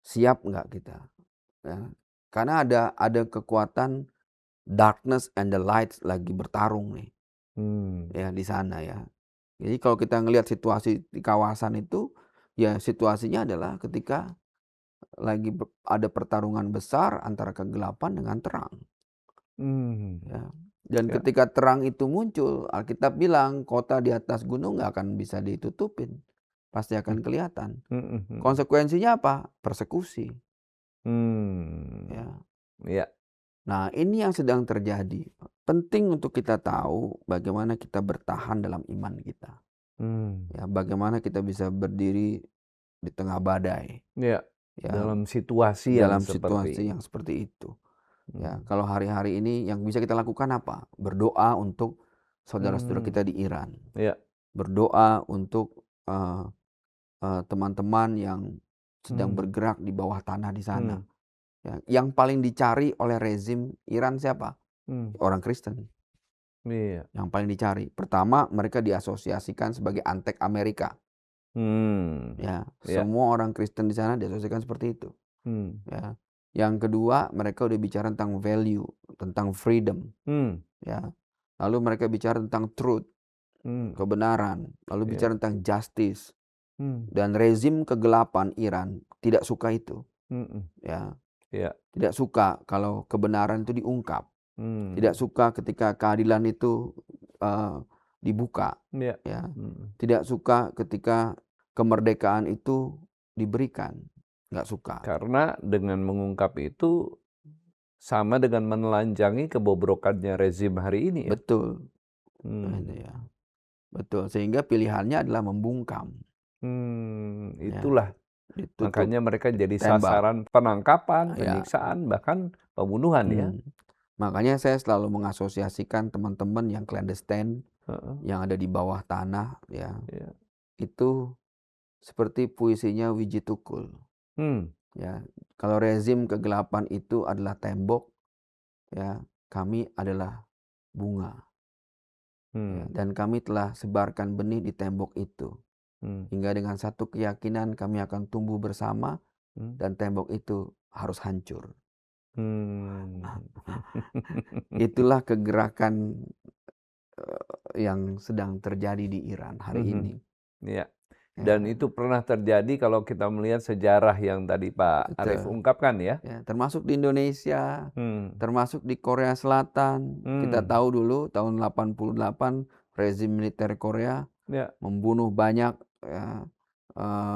Siap nggak kita? Ya. Karena ada kekuatan darkness and the light lagi bertarung nih, Hmm. ya, di sana ya. Jadi kalau kita ngelihat situasi di kawasan itu, ya situasinya adalah ketika lagi ada pertarungan besar antara kegelapan dengan terang, Hmm. ya. Dan Ya. ketika terang itu muncul, Alkitab bilang kota di atas gunung nggak akan bisa ditutupin, pasti Hmm. akan kelihatan. Hmm. Hmm. Konsekuensinya apa? Persekusi, Hmm. ya. Ya. Nah, ini yang sedang terjadi. Penting untuk kita tahu bagaimana kita bertahan dalam iman kita. Hmm. Ya, bagaimana kita bisa berdiri di tengah badai, Ya. ya, Dalam situasi yang dalam seperti situasi ini. yang seperti itu. Ya, Hmm. kalau hari-hari ini yang bisa kita lakukan apa? Berdoa untuk saudara-saudara Hmm. kita di Iran. Ya. Berdoa untuk teman-teman yang sedang Hmm. bergerak di bawah tanah di sana. Hmm. Ya, yang paling dicari oleh rezim Iran siapa? Hmm. Orang Kristen. Iya. Yang paling dicari. Pertama, mereka diasosiasikan sebagai antek Amerika. Hmm. Ya, Ya. semua orang Kristen di sana diasosiasikan seperti itu. Hmm. Ya. Yang kedua, mereka udah bicara tentang value, tentang freedom. Hmm. Ya. Lalu mereka bicara tentang truth, Hmm. kebenaran. Lalu Ya. bicara tentang justice. Hmm. Dan rezim kegelapan Iran tidak suka itu. Hmm. Ya. Ya. Tidak suka kalau kebenaran itu diungkap. Tidak Hmm. suka ketika keadilan itu dibuka. Ya. Ya. Hmm. Tidak suka ketika kemerdekaan itu diberikan. Nggak suka. Karena dengan mengungkap itu sama dengan menelanjangi kebobrokannya rezim hari ini ya. Betul. Nah, itu Hmm. ya. Betul. Sehingga pilihannya adalah membungkam. Ya. Itulah. ditutup, Makanya mereka jadi tembak. sasaran penangkapan, Ya, penyiksaan, bahkan pembunuhan ya. Makanya saya selalu mengasosiasikan teman-teman yang clandestine, Heeh, yang ada di bawah tanah, ya, iya. itu seperti puisinya Wiji Tukul. Hmm, Ya, kalau rezim kegelapan itu adalah tembok, ya, kami adalah bunga. Ya, hmm, dan kami telah sebarkan benih di tembok itu. hmm, Hingga dengan satu keyakinan kami akan tumbuh bersama hmm, dan tembok itu harus hancur. hmm. Itulah kegerakan yang sedang terjadi di Iran hari Mhm, ini. iya. Dan Ya, itu pernah terjadi kalau kita melihat sejarah yang tadi Pak Arief betul. ungkapkan ya. Ya, termasuk di Indonesia, Hmm, termasuk di Korea Selatan. Kita hmm, tahu dulu tahun 88 rezim militer Korea ya, membunuh banyak, ya,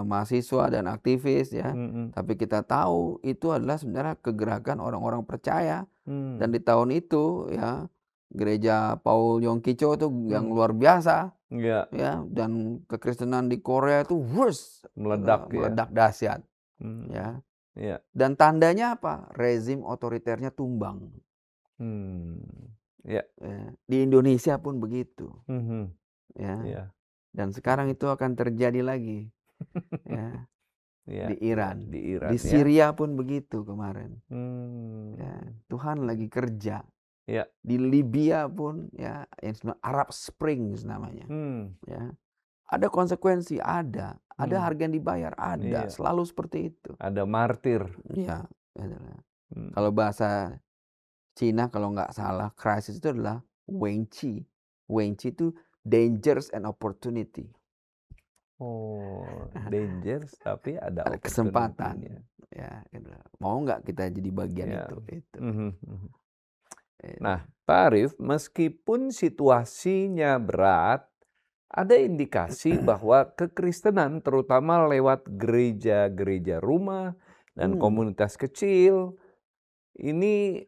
mahasiswa dan aktivis, ya. mhm, Tapi kita tahu itu adalah sebenarnya kegerakan orang-orang percaya, dan hmm, di tahun itu, ya, gereja Paul Yong Ki Cho itu yang hmm, luar biasa, iya, ya, dan kekristenan di Korea itu meledak ya. meledak dahsyat, Hmm, ya. iya, Dan tandanya apa? Rezim otoriternya tumbang. hmm, iya, Ya. Di Indonesia pun begitu, mhm, ya. iya, Dan sekarang mhm. itu akan terjadi lagi, ya, Iya, di iya, Iran. di Di Iran ya. Syria pun begitu kemarin. Ya, Hmm, Tuhan lagi kerja. iya, Di Libya pun, ya, yang disebut Arab Springs namanya. hmm, Ya. Ada konsekuensi, ada. Ada hmm, harga yang dibayar, ada. iya, Selalu seperti itu. ada martir. Iya. Itulah. Kalau Hmm. bahasa Cina kalau nggak salah, krisis itu adalah Weng Chi. Weng Chi itu dangers and opportunity. Oh, dangers tapi ada Ada kesempatan. opportunity-nya. Ya, gitu. Mau nggak kita jadi bagian Ya. itu? Itu. Mhm, mhm. Eh, Nah, Pak Arief, meskipun situasinya berat, ada indikasi bahwa kekristenan terutama lewat gereja-gereja rumah dan Hmm. komunitas kecil ini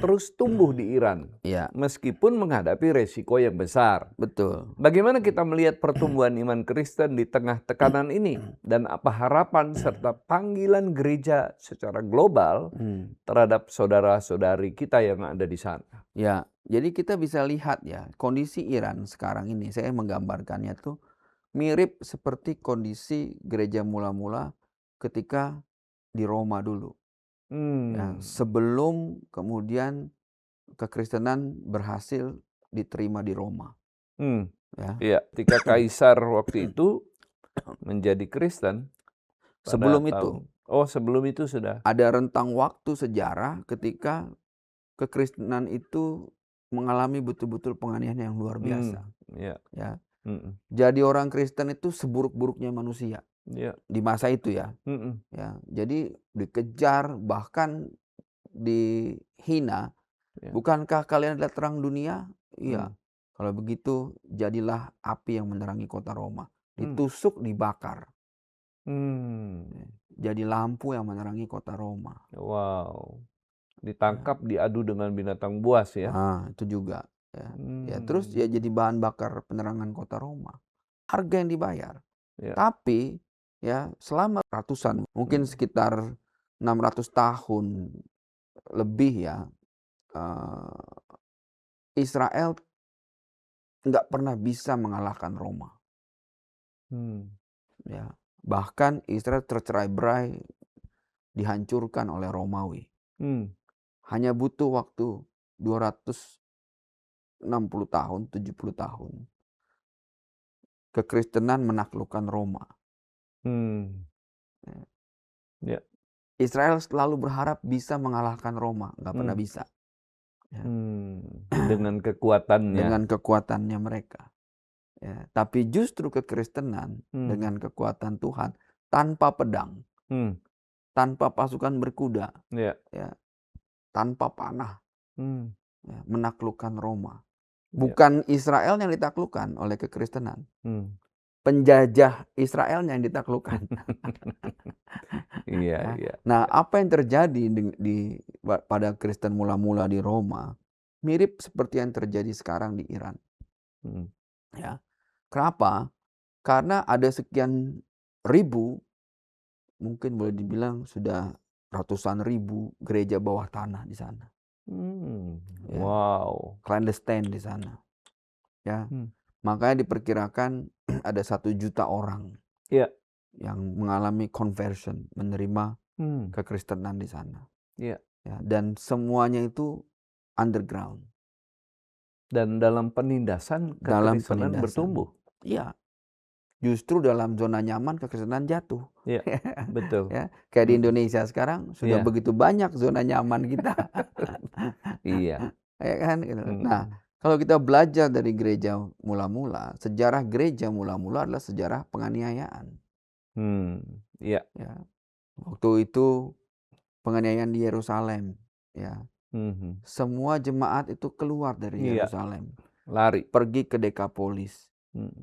terus tumbuh di Iran Ya, meskipun menghadapi resiko yang besar. betul. Bagaimana kita melihat pertumbuhan iman Kristen di tengah tekanan ini dan apa harapan serta panggilan gereja secara global Hmm. terhadap saudara-saudari kita yang ada di sana? Ya, jadi kita bisa lihat ya, kondisi Iran sekarang ini, saya menggambarkannya tuh mirip seperti kondisi gereja mula-mula ketika di Roma dulu. Ya, Hmm, sebelum kemudian kekristenan berhasil diterima di Roma. hmm, Ya. iya. Ketika Kaisar waktu itu menjadi Kristen pada Sebelum itu, sebelum itu sudah. ada rentang waktu sejarah ketika kekristenan itu mengalami betul-betul penganiayaan yang luar biasa. Iya, Ya. mhm, Jadi orang Kristen itu seburuk-buruknya manusia iya, di masa itu ya. mhm, Ya, jadi dikejar, bahkan dihina. iya, Bukankah kalian adalah terang dunia? Iya. mmm, Kalau begitu jadilah api yang menerangi kota Roma. mmm, Ditusuk, dibakar. mmm, Jadi lampu yang menerangi kota Roma. wow, Ya. ditangkap diadu dengan binatang buas ya? Nah, itu juga. Ya. Ya, terus ya Mmm, jadi bahan bakar penerangan kota Roma. Harga yang dibayar. ya, Tapi ya selama ratusan, mungkin mhm, sekitar 600 tahun lebih ya, eh, Israel nggak pernah bisa mengalahkan Roma. mmm, Ya. Bahkan Israel tercerai-berai, dihancurkan oleh Romawi. mmm, Hanya butuh waktu 260 tahun, 70 tahun. Kekristenan menaklukkan Roma. mmm, Ya. ya, Israel selalu berharap bisa mengalahkan Roma, nggak pernah mmm, bisa. Ya. dengan kekuatannya, Dengan kekuatannya mereka. Ya. Tapi justru kekristenan mmm, dengan kekuatan Tuhan, tanpa pedang, mmm, tanpa pasukan berkuda, ya, ya, tanpa panah, mmm, ya, menaklukkan Roma. ya, Bukan Israel yang ditaklukkan oleh kekristenan, mmm, penjajah Israelnya yang ditaklukkan. iya, Ya. iya, Nah, iya, apa yang terjadi pada Kristen mula-mula di Roma mirip seperti yang terjadi sekarang di Iran. mhm, Ya. Kenapa? Karena ada sekian ribu mungkin boleh dibilang sudah ratusan ribu gereja bawah tanah di sana. Ya. Wow. Clandestine di sana. Ya. Hmm. Makanya diperkirakan ada 1 juta orang Ya. yang mengalami conversion, menerima Hmm. kekristenan di sana. Ya. Ya, dan semuanya itu underground. Dan dalam penindasan Dalam kekristenan penindasan. bertumbuh. Iya. Justru dalam zona nyaman kekristenan jatuh. Iya, betul. Ya, kayak di Indonesia sekarang sudah Iya. begitu banyak zona nyaman kita. Iya. Ya kan? Gitu. Hmm. Nah, kalau kita belajar dari gereja mula-mula, sejarah gereja mula-mula adalah sejarah penganiayaan. Iya. Ya. Waktu itu penganiayaan di Yerusalem. Ya. Semua jemaat itu keluar dari Iya. Yerusalem. Lari. Pergi ke Dekapolis.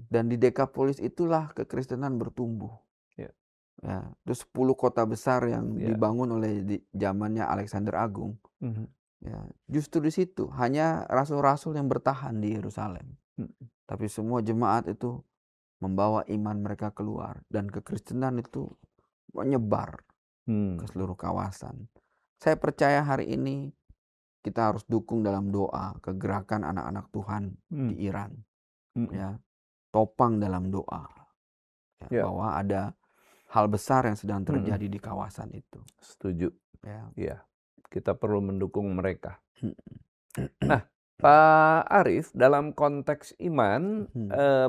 Dan di Dekapolis itulah kekristenan bertumbuh. Ya. Ya, itu 10 kota besar yang Ya. dibangun oleh zamannya Alexander Agung. Ya, justru di situ hanya rasul-rasul yang bertahan di Yerusalem. Tapi semua jemaat itu membawa iman mereka keluar dan kekristenan itu menyebar ke seluruh kawasan. Saya percaya hari ini kita harus dukung dalam doa kegerakan anak-anak Tuhan di Iran. Ya, topang dalam doa. Ya, bahwa ada hal besar yang sedang terjadi di kawasan itu. Setuju. Ya. Ya. Kita perlu mendukung mereka. Nah, Pak Arief, dalam konteks iman,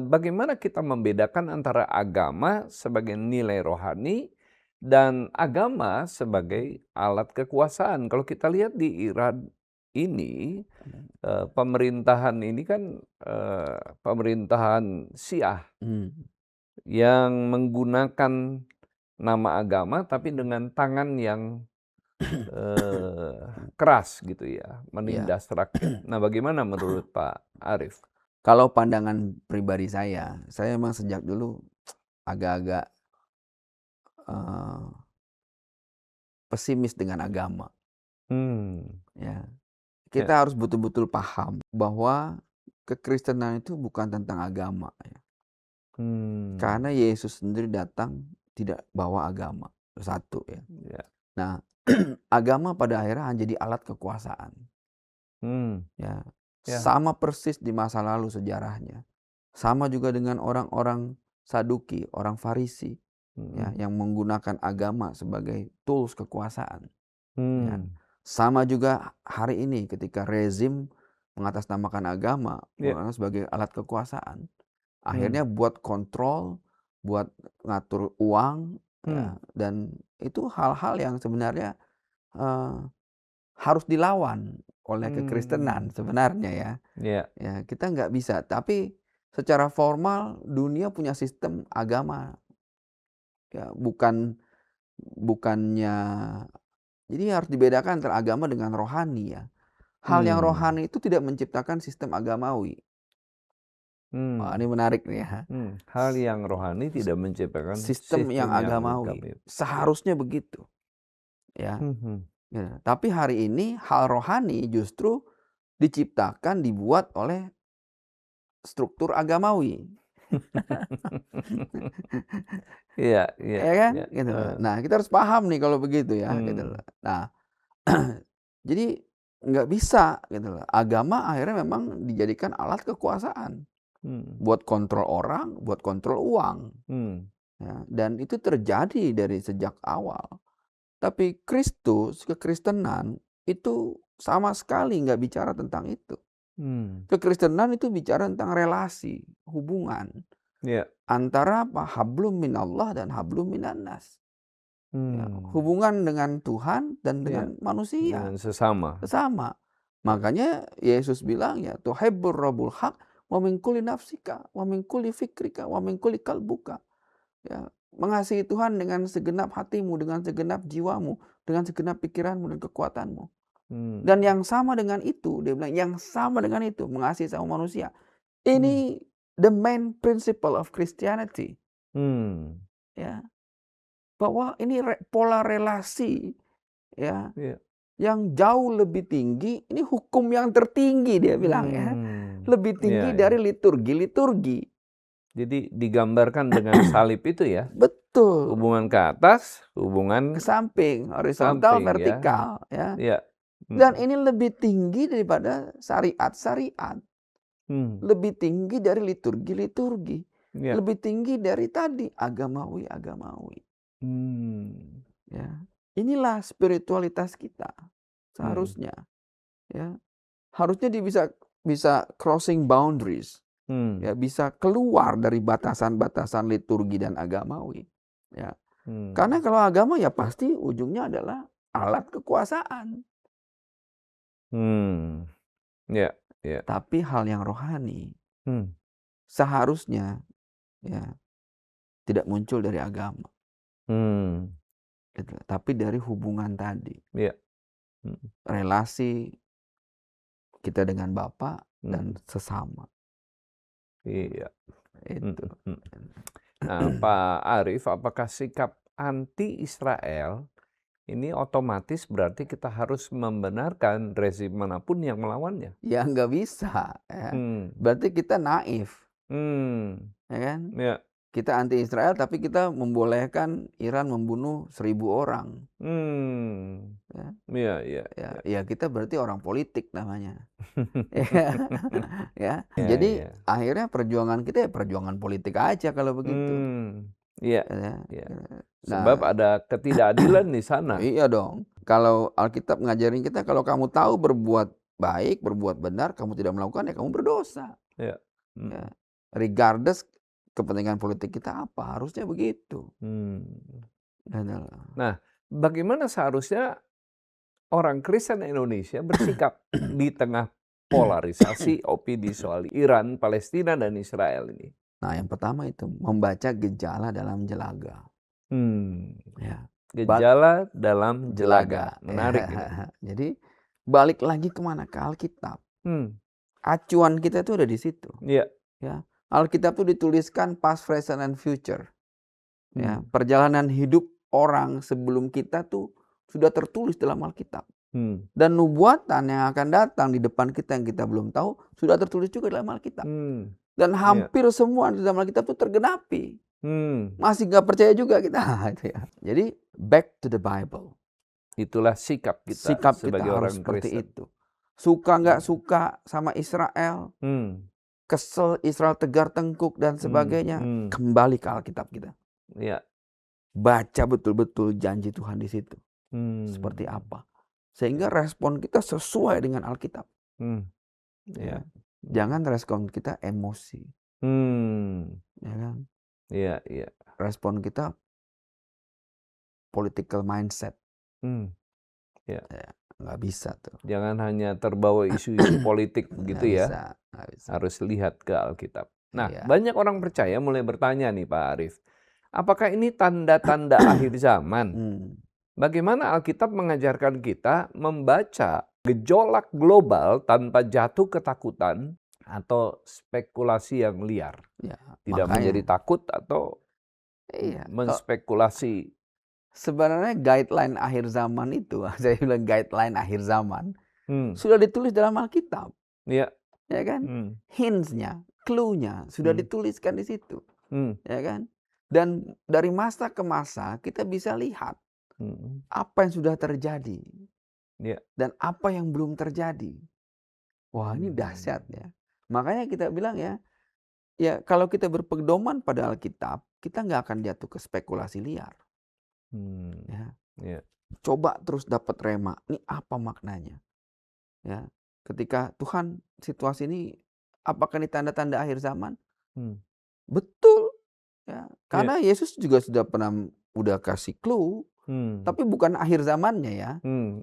bagaimana kita membedakan antara agama sebagai nilai rohani dan agama sebagai alat kekuasaan? Kalau kita lihat di Iran ini, pemerintahan ini kan pemerintahan Syiah yang menggunakan nama agama tapi dengan tangan yang keras gitu ya, menindas rakyat. Nah, bagaimana menurut Pak Arief? Kalau pandangan pribadi saya memang sejak dulu agak-agak pesimis dengan agama. Ya, kita harus betul-betul paham bahwa kekristenan itu bukan tentang agama. Ya. Karena Yesus sendiri datang tidak bawa agama. Satu ya. Nah, agama pada akhirnya hanya jadi alat kekuasaan. Ya. Sama persis di masa lalu sejarahnya. Sama juga dengan orang-orang Saduki, orang Farisi, ya, yang menggunakan agama sebagai tools kekuasaan. Ya. Sama juga hari ini ketika rezim mengatasnamakan agama sebagai alat kekuasaan. Akhirnya buat kontrol, buat ngatur uang, ya, dan itu hal-hal yang sebenarnya harus dilawan oleh kekristenan sebenarnya ya. Ya, kita nggak bisa. Tapi secara formal dunia punya sistem agama. Ya, bukannya. Jadi harus dibedakan antara agama dengan rohani ya. Hal yang rohani itu tidak menciptakan sistem agamawi. Wah, ini menarik nih ya. Hal yang rohani tidak menciptakan sistem yang agamawi. Seharusnya begitu. Ya. Ya. Tapi hari ini hal rohani justru diciptakan, dibuat oleh struktur agamawi. Iya, ya kan? Gitu. Nah, kita harus paham nih kalau begitu ya. Gitu. Nah, jadi nggak bisa gitu. Agama akhirnya memang dijadikan alat kekuasaan. Buat kontrol orang, buat kontrol uang. Ya, dan itu terjadi dari sejak awal. Tapi Kristus, kekristenan itu sama sekali nggak bicara tentang itu. Kekristenan itu bicara tentang relasi, hubungan antara apa? Hablum minallah dan hablum minannas. Ya, hubungan dengan Tuhan dan dengan manusia. Dengan sesama. Makanya Yesus bilang ya, tuhibbur rabbul haq wa min kulli nafsika wa min kulli fikrika wa min kulli qalbuka. Ya, mengasihi Tuhan dengan segenap hatimu, dengan segenap jiwamu, dengan segenap pikiranmu dan kekuatanmu. Dan yang sama dengan itu, dia bilang yang sama dengan itu, mengasihi sama manusia. Ini the main principle of Christianity. Ya. Bahwa ini pola relasi ya. Yang jauh lebih tinggi, ini hukum yang tertinggi dia bilang ya. Lebih tinggi dari liturgi. Jadi digambarkan dengan salib itu ya. Betul. Hubungan ke atas, hubungan Ke samping, horizontal, samping ya. vertikal, ya. Iya. Dan ini lebih tinggi daripada syariat-syariat. Lebih tinggi dari liturgi-liturgi. Iya. Lebih tinggi dari tadi agamawi-agamawi. Ya. Inilah spiritualitas kita seharusnya. Ya. Harusnya dia bisa crossing boundaries. Ya, bisa keluar dari batasan-batasan liturgi dan agamawi. Ya. Karena kalau agama ya pasti ujungnya adalah alat kekuasaan. Ya, ya. Tapi hal yang rohani seharusnya ya tidak muncul dari agama. Gitu. Tapi dari hubungan tadi. Ya. Relasi kita dengan Bapa dan sesama. Iya. Itu. Nah, Pak Arief, apakah sikap anti-Israel ini otomatis berarti kita harus membenarkan rezim manapun yang melawannya? Ya nggak bisa. Ya. Berarti kita naif. Ya kan? Ya. Kita anti-Israel tapi kita membolehkan Iran membunuh 1.000 orang. Ya kita berarti orang politik namanya. Ya. Jadi akhirnya perjuangan kita ya perjuangan politik aja kalau begitu. Iya. Ya. Sebab ada ketidakadilan di sana. Iya dong. Kalau Alkitab ngajarin kita kalau kamu tahu berbuat baik, berbuat benar, kamu tidak melakukan ya kamu berdosa. Ya. Ya. Regardless kepentingan politik kita apa, harusnya begitu. Nah, bagaimana seharusnya orang Kristen Indonesia bersikap di tengah polarisasi opini soal Iran, Palestina, dan Israel ini? Nah, yang pertama itu membaca gejala dalam jelaga. Ya. Gejala dalam jelaga. Menarik. Jadi balik lagi kemana? Ke Alkitab. Acuan kita itu ada di situ. Iya. Ya. Alkitab itu dituliskan past, present, and future. Ya. Perjalanan hidup orang sebelum kita tuh sudah tertulis dalam Alkitab. Dan nubuatan yang akan datang di depan kita yang kita belum tahu sudah tertulis juga dalam Alkitab. Dan hampir semua di dalam Alkitab itu tergenapi. Masih nggak percaya juga kita. Jadi back to the Bible. Itulah sikap kita sebagai kita orang harus seperti Kristen. itu. Suka nggak suka sama Israel, kesel Israel tegar tengkuk dan sebagainya, kembali ke Alkitab kita. Ya. Baca betul-betul janji Tuhan di situ. Seperti apa. Sehingga respon kita sesuai dengan Alkitab. Ya. Jangan respon kita emosi. Ya kan? Iya, iya. Respon kita political mindset. Ya. Nggak bisa tuh. Jangan hanya terbawa isu-isu politik gitu ya. Nggak bisa. Harus lihat ke Alkitab. Nah, banyak orang percaya mulai bertanya nih Pak Arief. Apakah ini tanda-tanda akhir zaman? Bagaimana Alkitab mengajarkan kita membaca gejolak global tanpa jatuh ketakutan atau spekulasi yang liar? Ya, Tidak menjadi takut atau menspekulasi. Sebenarnya guideline akhir zaman itu, saya bilang guideline akhir zaman, sudah ditulis dalam Alkitab. Ya. Ya kan? Hints-nya, clue-nya sudah dituliskan di situ. Ya kan? Dan dari masa ke masa kita bisa lihat apa yang sudah terjadi. Dan apa yang belum terjadi. Wah, ini dahsyat ya. Makanya kita bilang ya kalau kita berpedoman pada Alkitab, kita nggak akan jatuh ke spekulasi liar. Coba terus dapat rema. Ini apa maknanya? Ya, ketika Tuhan situasi ini, apakah ini tanda-tanda akhir zaman? Betul. Ya, karena Yesus juga sudah udah kasih clue. Tapi bukan akhir zamannya ya.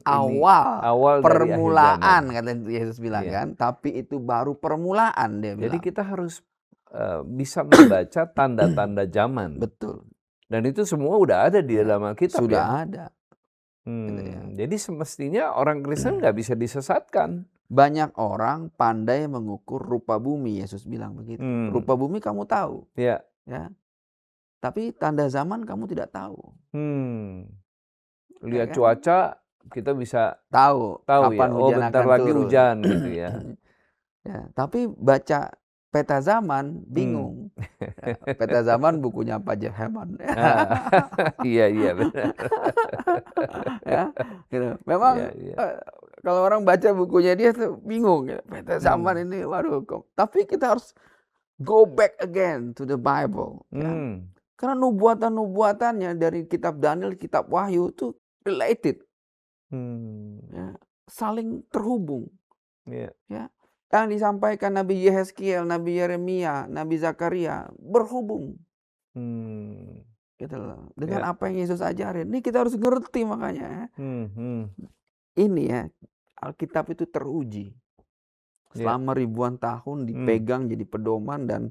Awal permulaan kata Yesus bilang kan. Tapi itu baru permulaan dia bilang. Jadi kita harus bisa membaca tanda-tanda zaman. Betul. Dan itu semua udah ada di dalam Alkitab sudah ya. Ada. Jadi semestinya orang Kristen nggak bisa disesatkan. Banyak orang pandai mengukur rupa bumi, Yesus bilang begitu. Rupa bumi kamu tahu. Ya. Tapi tanda zaman kamu tidak tahu. Lihat cuaca kita bisa tahu kapan hujan bentar akan lagi turun. hujan gitu ya. Tapi baca peta zaman bingung. Ya, peta zaman bukunya Pak Jeff Hammond. Ah, iya benar. Ya, gitu. Iya Memang iya. kalau orang baca bukunya dia tuh bingung ya, peta zaman ini waduh tapi kita harus go back again to the Bible ya. Hmm. Karena nubuatan-nubuatannya dari kitab Daniel, kitab Wahyu itu related Hmm. ya, saling terhubung Iya. ya. Yang disampaikan Nabi Yehezkiel, Nabi Yeremia, Nabi Zakaria berhubung Hmm. gitu loh. Dengan Ya. apa yang Yesus ajarin. Ini kita harus ngerti makanya ya. Hmm. Ini ya, Alkitab itu teruji. Ya. Selama ribuan tahun dipegang jadi pedoman dan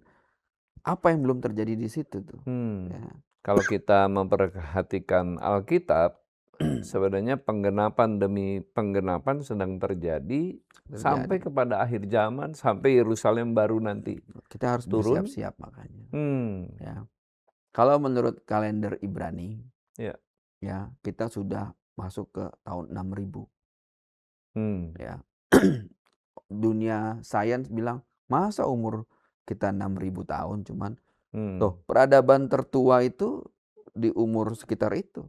apa yang belum terjadi di situ tuh. Ya. Kalau kita memperhatikan Alkitab, sebenarnya penggenapan demi penggenapan sedang terjadi sampai kepada akhir zaman, sampai Yerusalem baru nanti Kita harus turun. bersiap-siap makanya. Ya. Kalau menurut kalender Ibrani, ya kita sudah masuk ke tahun 6000. Ya. Dunia sains bilang masa umur kita 6000 tahun cuman. Tuh, peradaban tertua itu di umur sekitar itu.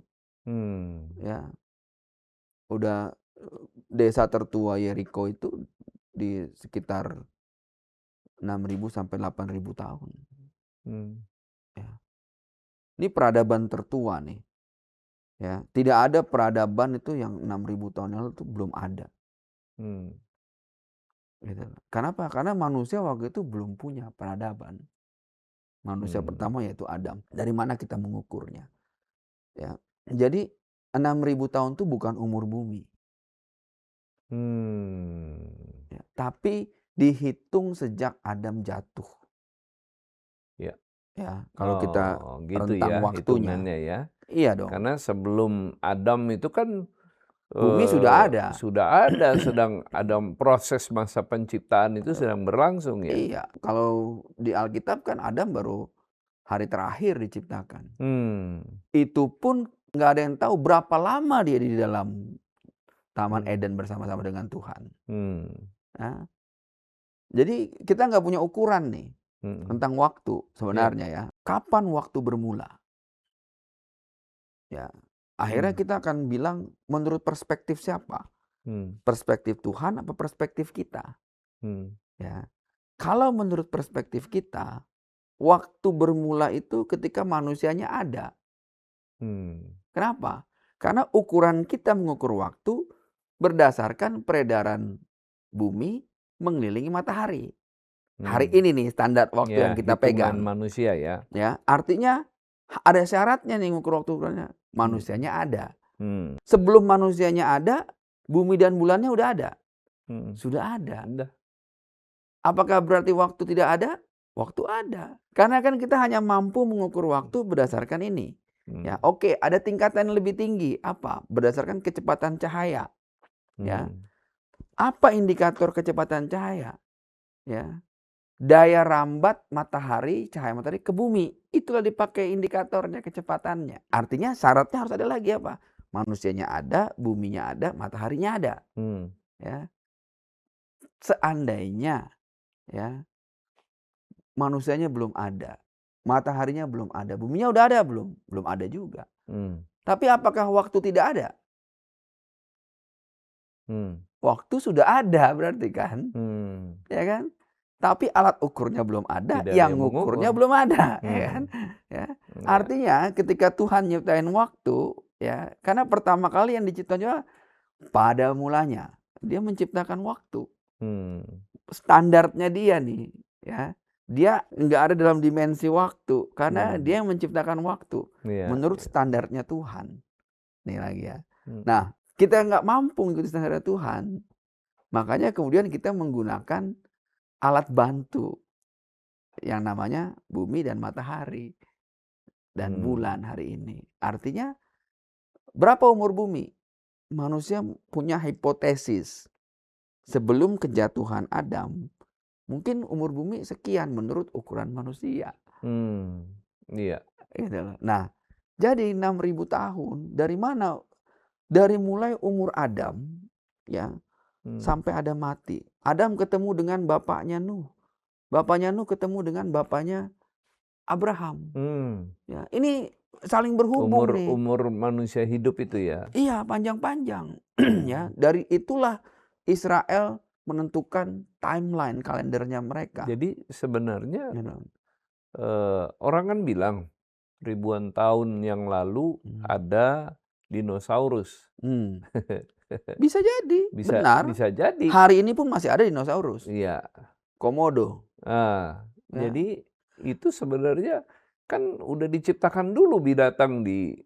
Ya. Udah desa tertua Yeriko itu di sekitar 6000 sampai 8000 tahun. Ya. Ini peradaban tertua nih. Ya, tidak ada peradaban itu yang 6000 tahun lalu itu belum ada. Gitu. Kenapa? Karena manusia waktu itu belum punya peradaban. Manusia pertama yaitu Adam. Dari mana kita mengukurnya? Ya. Jadi 6000 tahun itu bukan umur bumi. Ya, tapi dihitung sejak Adam jatuh. Ya, kalau kita gitu rentang ya waktunya. hitungannya ya. Iya dong. Karena sebelum Adam itu kan bumi sudah ada. Sedang ada proses masa penciptaan itu sedang berlangsung ya. Iya, kalau di Alkitab kan Adam baru hari terakhir diciptakan. Itu pun nggak ada yang tahu berapa lama dia di dalam Taman Eden bersama-sama dengan Tuhan. Nah, jadi kita nggak punya ukuran nih tentang waktu sebenarnya ya. Kapan waktu bermula? Ya, akhirnya kita akan bilang menurut perspektif siapa? Perspektif Tuhan apa perspektif kita? Ya, kalau menurut perspektif kita, waktu bermula itu ketika manusianya ada. Kenapa? Karena ukuran kita mengukur waktu berdasarkan peredaran bumi mengelilingi matahari. Hari ini nih standar waktu yang kita pegang. Manusia ya. Ya, artinya ada syaratnya nih mengukur waktu ukurannya. Manusianya ada. Sebelum manusianya ada, bumi dan bulannya udah ada. Sudah ada. Apakah berarti waktu tidak ada? Waktu ada. Karena kan kita hanya mampu mengukur waktu berdasarkan ini. Ya, oke, ada tingkatan yang lebih tinggi. Apa? Berdasarkan kecepatan cahaya. Ya. Apa indikator kecepatan cahaya? Ya. Daya rambat matahari, cahaya matahari ke bumi. Itulah dipakai indikatornya, kecepatannya. Artinya syaratnya harus ada lagi apa? Manusianya ada, buminya ada, mataharinya ada. Ya. Seandainya ya manusianya belum ada, mataharinya belum ada, buminya udah ada belum? Belum ada juga. Tapi apakah waktu tidak ada? Waktu sudah ada berarti kan? Ya kan? Tapi alat ukurnya belum ada, yang ngukurnya belum ada, ya kan? Ya. Artinya ketika Tuhan nyiptain waktu, ya, karena pertama kali yang diciptakan pada mulanya dia menciptakan waktu. Standarnya dia nih, ya. Dia nggak ada dalam dimensi waktu karena dia yang menciptakan waktu menurut standarnya Tuhan. Nih lagi ya. Nah, kita nggak mampu mengikuti standar Tuhan. Makanya kemudian kita menggunakan alat bantu yang namanya bumi dan matahari dan bulan hari ini. Artinya berapa umur bumi? Manusia punya hipotesis. Sebelum kejatuhan Adam, mungkin umur bumi sekian menurut ukuran manusia. Nah, jadi 6000 tahun dari mana? Dari mulai umur Adam ya sampai Adam mati. Adam ketemu dengan bapaknya Nuh. Bapaknya Nuh ketemu dengan bapaknya Abraham. Hmm. Ya, ini saling berhubung nih. Umur manusia hidup itu ya. Iya, panjang-panjang. Ya, dari itulah Israel menentukan timeline kalendernya mereka. Jadi sebenarnya Gitu. orang kan bilang ribuan tahun yang lalu ada dinosaurus. Hmm. Bisa jadi, benar. Bisa jadi. Hari ini pun masih ada dinosaurus. Iya. Komodo. Nah, Ya. jadi itu sebenarnya kan udah diciptakan dulu binatang di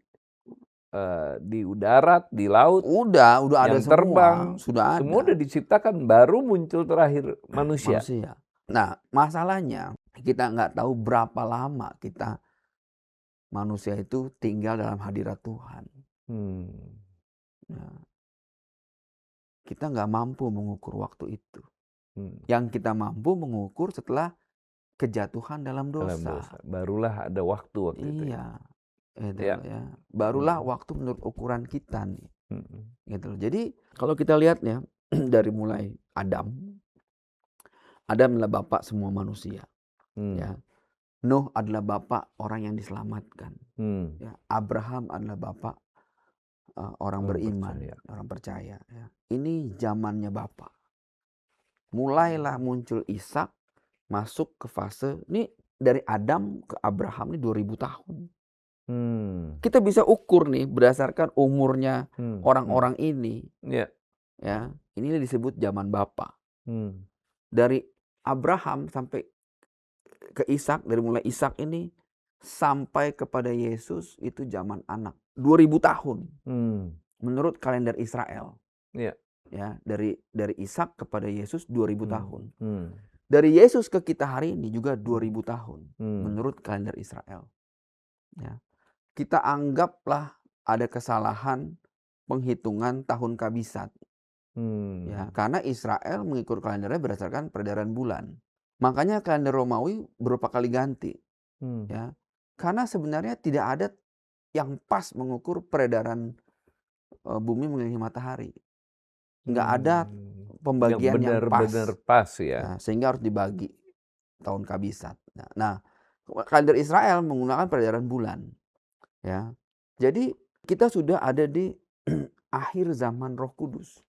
darat, di laut, Udah ada yang semua, terbang, sudah semua ada. udah diciptakan, baru muncul terakhir manusia. Nah, masalahnya kita nggak tahu berapa lama kita manusia itu tinggal dalam hadirat Tuhan. Nah, kita nggak mampu mengukur waktu itu. Yang kita mampu mengukur setelah kejatuhan dalam dosa. Barulah ada waktu itu. Iya, ya. Barulah waktu menurut ukuran kita nih. Gitu. Jadi kalau kita lihat ya dari mulai Adam adalah bapak semua manusia. Ya. Nuh adalah bapak orang yang diselamatkan. Ya. Abraham adalah bapak orang beriman, orang percaya. Ya. Ini zamannya bapak. Mulailah muncul Ishak, masuk ke fase ini dari Adam ke Abraham ini 2000 tahun. Kita bisa ukur nih berdasarkan umurnya orang-orang ini. Ya, ini disebut zaman Bapa. Dari Abraham sampai ke Ishak, dari mulai Ishak ini sampai kepada Yesus itu zaman anak. 2000 tahun. Menurut kalender Israel. Ya, dari Ishak kepada Yesus 2000 tahun. Dari Yesus ke kita hari ini juga 2000 tahun menurut kalender Israel. Ya. Kita anggaplah ada kesalahan penghitungan tahun kabisat. Ya, karena Israel mengikut kalendernya berdasarkan peredaran bulan. Makanya kalender Romawi beberapa kali ganti. Ya. Karena sebenarnya tidak ada yang pas mengukur peredaran bumi mengelilingi matahari. Nggak ada pembagian yang pas. Benar-benar pas ya. Ya. Sehingga harus dibagi tahun kabisat. Nah, kalender Israel menggunakan peredaran bulan. Ya. Jadi kita sudah ada di akhir zaman Roh Kudus.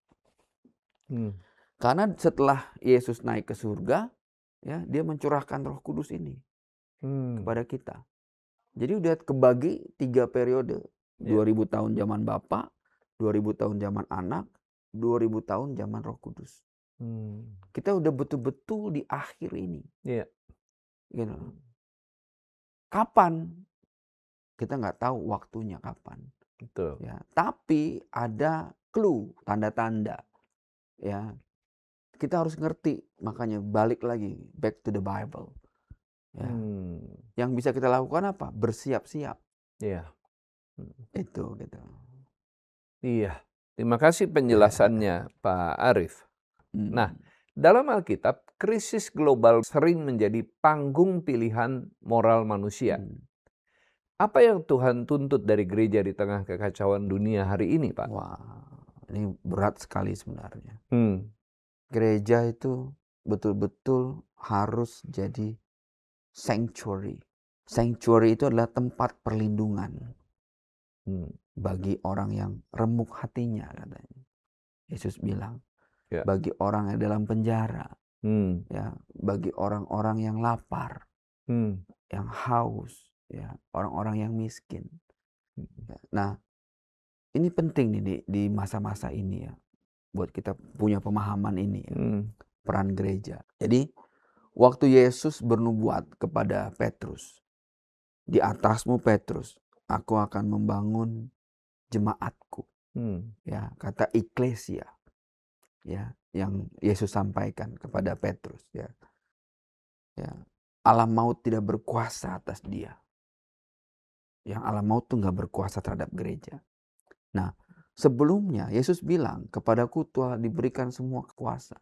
Karena setelah Yesus naik ke surga, ya, dia mencurahkan Roh Kudus ini kepada kita. Jadi udah kebagi 3 periode. 2000 tahun zaman Bapa, 2000 tahun zaman anak, 2000 tahun zaman Roh Kudus. Kita udah betul-betul di akhir ini. Gitu. Kapan? Kita nggak tahu waktunya kapan. Betul. Ya, tapi ada clue, tanda-tanda. Ya, kita harus ngerti, makanya balik lagi back to the Bible. Ya. Yang bisa kita lakukan apa? Bersiap-siap. Itu gitu. Iya. Terima kasih penjelasannya Pak Arief. Nah, dalam Alkitab, krisis global sering menjadi panggung pilihan moral manusia. Apa yang Tuhan tuntut dari gereja di tengah kekacauan dunia hari ini, Pak? Wah, ini berat sekali sebenarnya. Gereja itu betul-betul harus jadi sanctuary. Sanctuary itu adalah tempat perlindungan bagi orang yang remuk hatinya, katanya. Yesus bilang, bagi orang yang dalam penjara, ya, bagi orang-orang yang lapar, yang haus, ya, orang-orang yang miskin. Nah, ini penting nih di masa-masa ini ya, buat kita punya pemahaman ini ya, peran gereja. Jadi waktu Yesus bernubuat kepada Petrus, di atasmu Petrus, aku akan membangun jemaatku. Ya, kata eklesia. Ya, yang Yesus sampaikan kepada Petrus, ya. Ya, alam maut tidak berkuasa atas dia. Yang alam maut tuh nggak berkuasa terhadap gereja. Nah, sebelumnya Yesus bilang, kepadaku telah diberikan semua kuasa.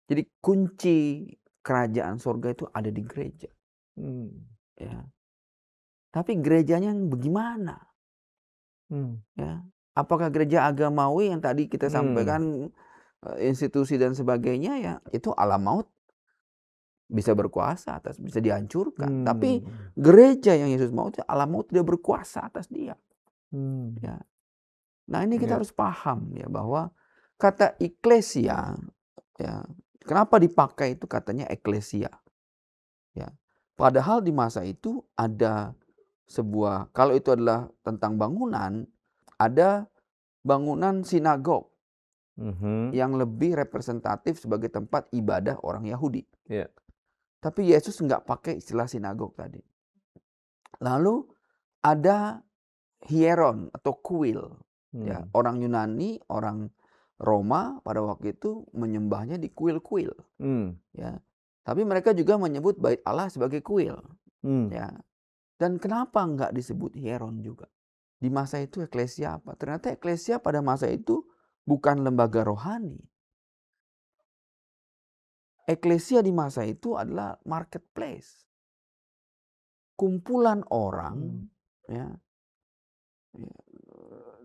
Jadi kunci kerajaan sorga itu ada di gereja. Ya. Tapi gerejanya bagaimana? Ya. Apakah gereja agamawi yang tadi kita sampaikan, institusi dan sebagainya, ya itu alam maut bisa berkuasa atas, bisa dihancurkan. Tapi Hmm. gereja yang Yesus mau, Allah mau tidak berkuasa atas dia. Hmm. Ya. Nah ini kita Ya. harus paham ya bahwa kata eklesia, ya, kenapa dipakai itu katanya eklesia? Ya. Padahal di masa itu ada sebuah, kalau itu adalah tentang bangunan, ada bangunan sinagog Mhm. yang lebih representatif sebagai tempat ibadah orang Yahudi. Ya. Tapi Yesus nggak pakai istilah sinagog tadi. Lalu ada hieron atau kuil. Ya, Hmm. orang Yunani, orang Roma pada waktu itu menyembahnya di kuil-kuil. Hmm. Ya. Tapi mereka juga menyebut bait Allah sebagai kuil. Hmm. Ya. Dan kenapa nggak disebut hieron juga? Di masa itu eklesia apa? Ternyata eklesia pada masa itu bukan lembaga rohani. Eklesia di masa itu adalah marketplace. Kumpulan orang, ya,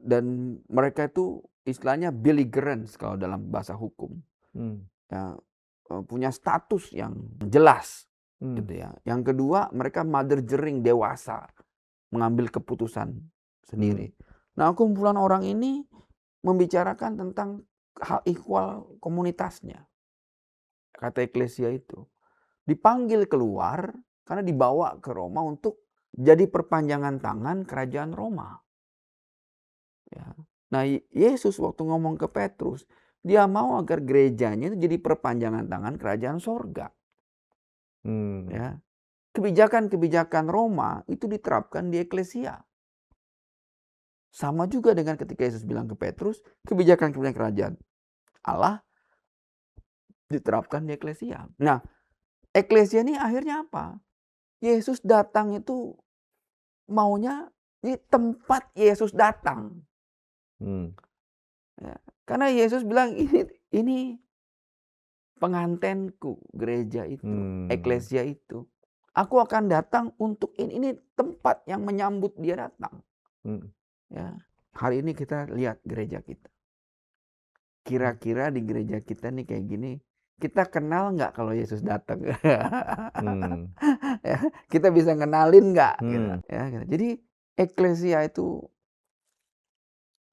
dan mereka itu istilahnya belligerents kalau dalam bahasa hukum. Hmm. Ya, punya status yang jelas, Hmm. gitu ya. Yang kedua, mereka mader-jering, dewasa, mengambil keputusan sendiri. Nah, kumpulan orang ini membicarakan tentang hal ihwal komunitasnya. Kata eklesia itu dipanggil keluar karena dibawa ke Roma untuk jadi perpanjangan tangan kerajaan Roma. Ya. Nah, Yesus waktu ngomong ke Petrus, dia mau agar gerejanya itu jadi perpanjangan tangan kerajaan sorga. Hmm. Ya. Kebijakan-kebijakan Roma itu diterapkan di eklesia. Sama juga dengan ketika Yesus bilang ke Petrus, kebijakan-kebijakan kerajaan Allah diterapkan di eklesia. Nah, eklesia ini akhirnya apa? Yesus datang itu maunya di tempat Yesus datang. Hmm. Ya. Karena Yesus bilang ini pengantenku, gereja itu, eklesia itu. Aku akan datang untuk ini. Ini tempat yang menyambut dia datang. Hmm. Ya. Hari ini kita lihat gereja kita. Kira-kira di gereja kita nih kayak gini, kita kenal nggak kalau Yesus datang? Hmm. Ya, kita bisa kenalin nggak? Gitu. Hmm. Ya, gitu. Jadi eklesia itu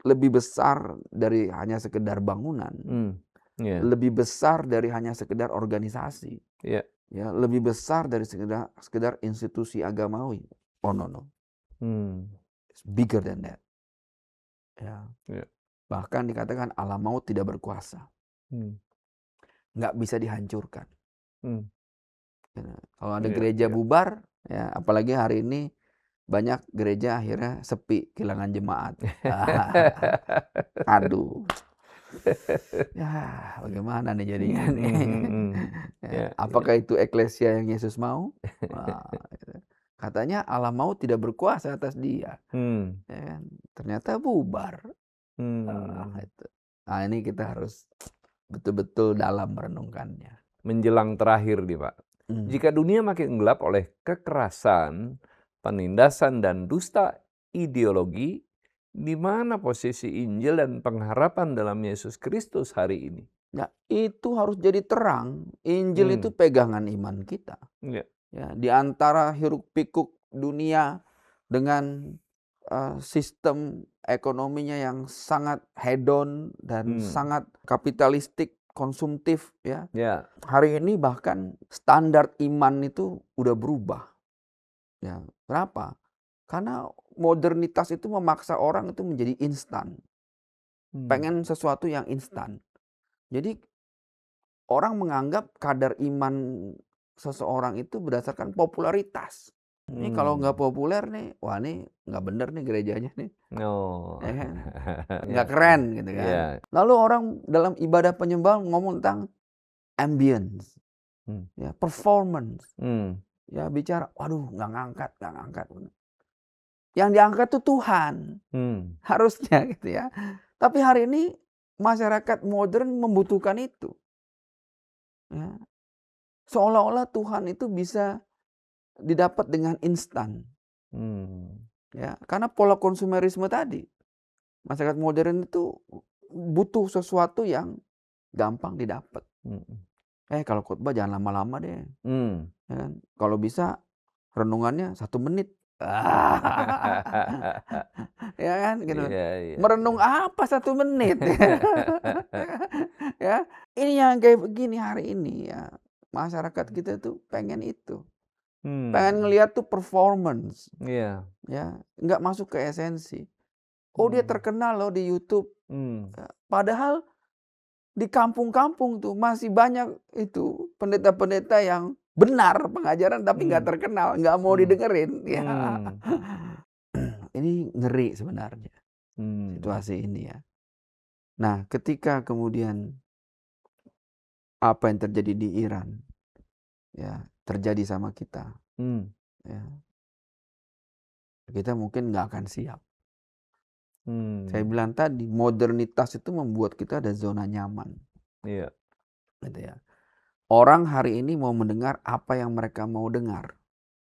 lebih besar dari hanya sekedar bangunan. Hmm. Yeah. Lebih besar dari hanya sekedar organisasi. Yeah. Ya, lebih besar dari sekedar institusi agamawi. Oh no. Hmm. It's bigger than that. Ya. Yeah. Bahkan dikatakan Allah maut tidak berkuasa. Hmm. Nggak bisa dihancurkan. Hmm. Ya. Kalau ada Yeah. gereja Yeah. bubar, ya apalagi hari ini banyak gereja akhirnya sepi, kehilangan jemaat. Aduh. Ya, bagaimana nih jadinya nih? Ya, Yeah. apakah itu eklesia yang Yesus mau? Wah, gitu. Katanya Allah mau tidak berkuasa atas dia. Hmm. Ya kan? Ternyata bubar. Hmm. Itu. Nah, ini kita harus betul-betul dalam merenungkannya. Menjelang terakhir nih Pak. Hmm. Jika dunia makin gelap oleh kekerasan, penindasan, dan dusta ideologi, di mana posisi Injil dan pengharapan dalam Yesus Kristus hari ini? Ya, itu harus jadi terang. Injil itu pegangan iman kita. Ya. Ya, di antara hiruk-pikuk dunia dengan sistem ekonominya yang sangat hedon dan sangat kapitalistik, konsumtif, ya. Ya. Hari ini bahkan standar iman itu udah berubah. Ya, kenapa? Karena modernitas itu memaksa orang itu menjadi instan. Pengen sesuatu yang instan. Jadi orang menganggap kadar iman seseorang itu berdasarkan popularitas. Ini kalau nggak populer nih, wah ini nggak bener nih gerejanya nih. Oh. Ya kan? Ya. Nggak keren gitu kan. Ya. Lalu orang dalam ibadah penyembahan ngomong tentang ambience, ya, performance. Ya bicara, waduh nggak ngangkat. Yang diangkat tuh Tuhan. Harusnya gitu ya. Tapi hari ini masyarakat modern membutuhkan itu. Ya. Seolah-olah Tuhan itu bisa didapat dengan instan. Ya, karena pola konsumerisme tadi. Masyarakat modern itu butuh sesuatu yang gampang didapat. Kalau khotbah jangan lama-lama deh, Hmm. ya kan. Kalau bisa renungannya 1 menit. Ya kan, gitu kan. Iya iya Merenung iya. apa 1 menit? Ya, ini yang kayak begini hari ini ya, masyarakat kita tuh pengen itu, pengen Hmm. ngelihat tuh performance, Iya. ya, nggak masuk ke esensi. Oh, dia Hmm. terkenal loh di YouTube, Hmm. padahal di kampung-kampung tuh masih banyak itu pendeta-pendeta yang benar pengajaran tapi nggak Hmm. terkenal, nggak mau Hmm. didengerin, ya. Hmm. Ini ngeri sebenarnya Hmm. situasi ini ya. Nah, ketika kemudian apa yang terjadi di Iran, ya, terjadi sama kita, Hmm. ya, kita mungkin nggak akan siap. Saya Hmm. bilang tadi, modernitas itu membuat kita ada zona nyaman, Iya. gitu ya. Orang hari ini mau mendengar apa yang mereka mau dengar,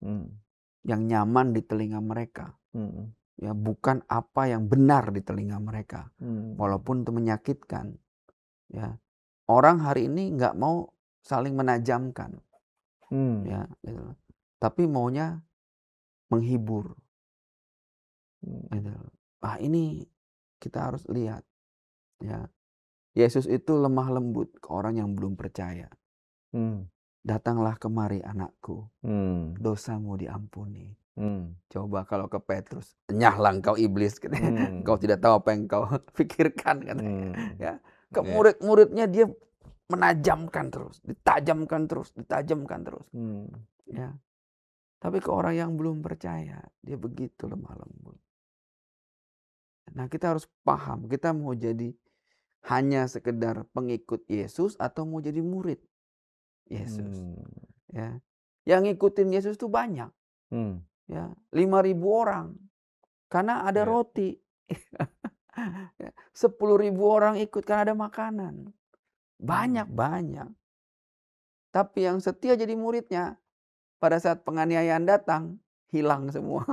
Hmm. yang nyaman di telinga mereka, Hmm. ya, bukan apa yang benar di telinga mereka, Hmm. walaupun itu menyakitkan, ya. Orang hari ini nggak mau saling menajamkan, Hmm. ya, gitu. Tapi maunya menghibur, gitu. Ini kita harus lihat, ya. Yesus itu lemah lembut ke orang yang belum percaya. Hmm. Datanglah kemari anakku, Hmm. dosamu diampuni. Hmm. Coba kalau ke Petrus, "Enyahlah engkau iblis," katanya. Hmm. "Engkau tidak tahu apa yang engkau pikirkan," katanya. Hmm. Ya, ke Iya. murid-muridnya dia menajamkan terus, ditajamkan terus, ditajamkan terus. Hmm. Ya, tapi ke orang yang belum percaya, dia begitu lemah lembut. Nah, kita harus paham, kita mau jadi hanya sekedar pengikut Yesus atau mau jadi murid Yesus. Hmm. Ya. Yang ngikutin Yesus tuh banyak, Hmm. ya, 5.000 orang. Karena ada Iya. roti. Ya, 10.000 orang ikut karena ada makanan. Hmm. Banyak. Tapi yang setia jadi muridnya, pada saat penganiayaan datang, hilang semua.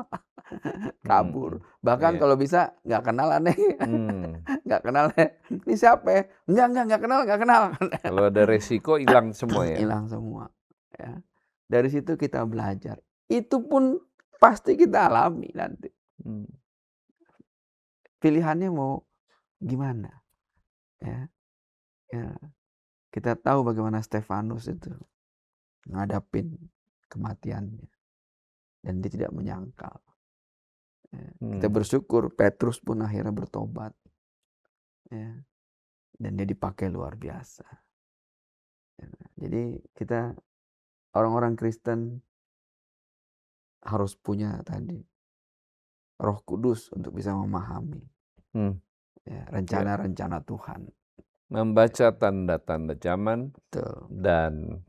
Hmm. Kabur. Bahkan Iya. kalau bisa nggak kenalan deh. Hmm. Nggak kenal deh. "Ini siapa ya?" Nggak kenal." Kalau ada resiko hilang semua ya. Hilang semua. Ya. Dari situ kita belajar. Itu pun pasti kita alami nanti. Hmm. Pilihannya mau gimana? Ya. Ya. Kita tahu bagaimana Stefanus itu ngadapin kematiannya. Dan dia tidak menyangkal. Ya. Kita Hmm. bersyukur Petrus pun akhirnya bertobat. Ya. Dan dia dipakai luar biasa. Ya. Jadi kita orang-orang Kristen harus punya tadi Roh Kudus untuk bisa memahami, Hmm. ya, Ya. rencana-rencana Tuhan. Membaca tanda-tanda zaman Betul. dan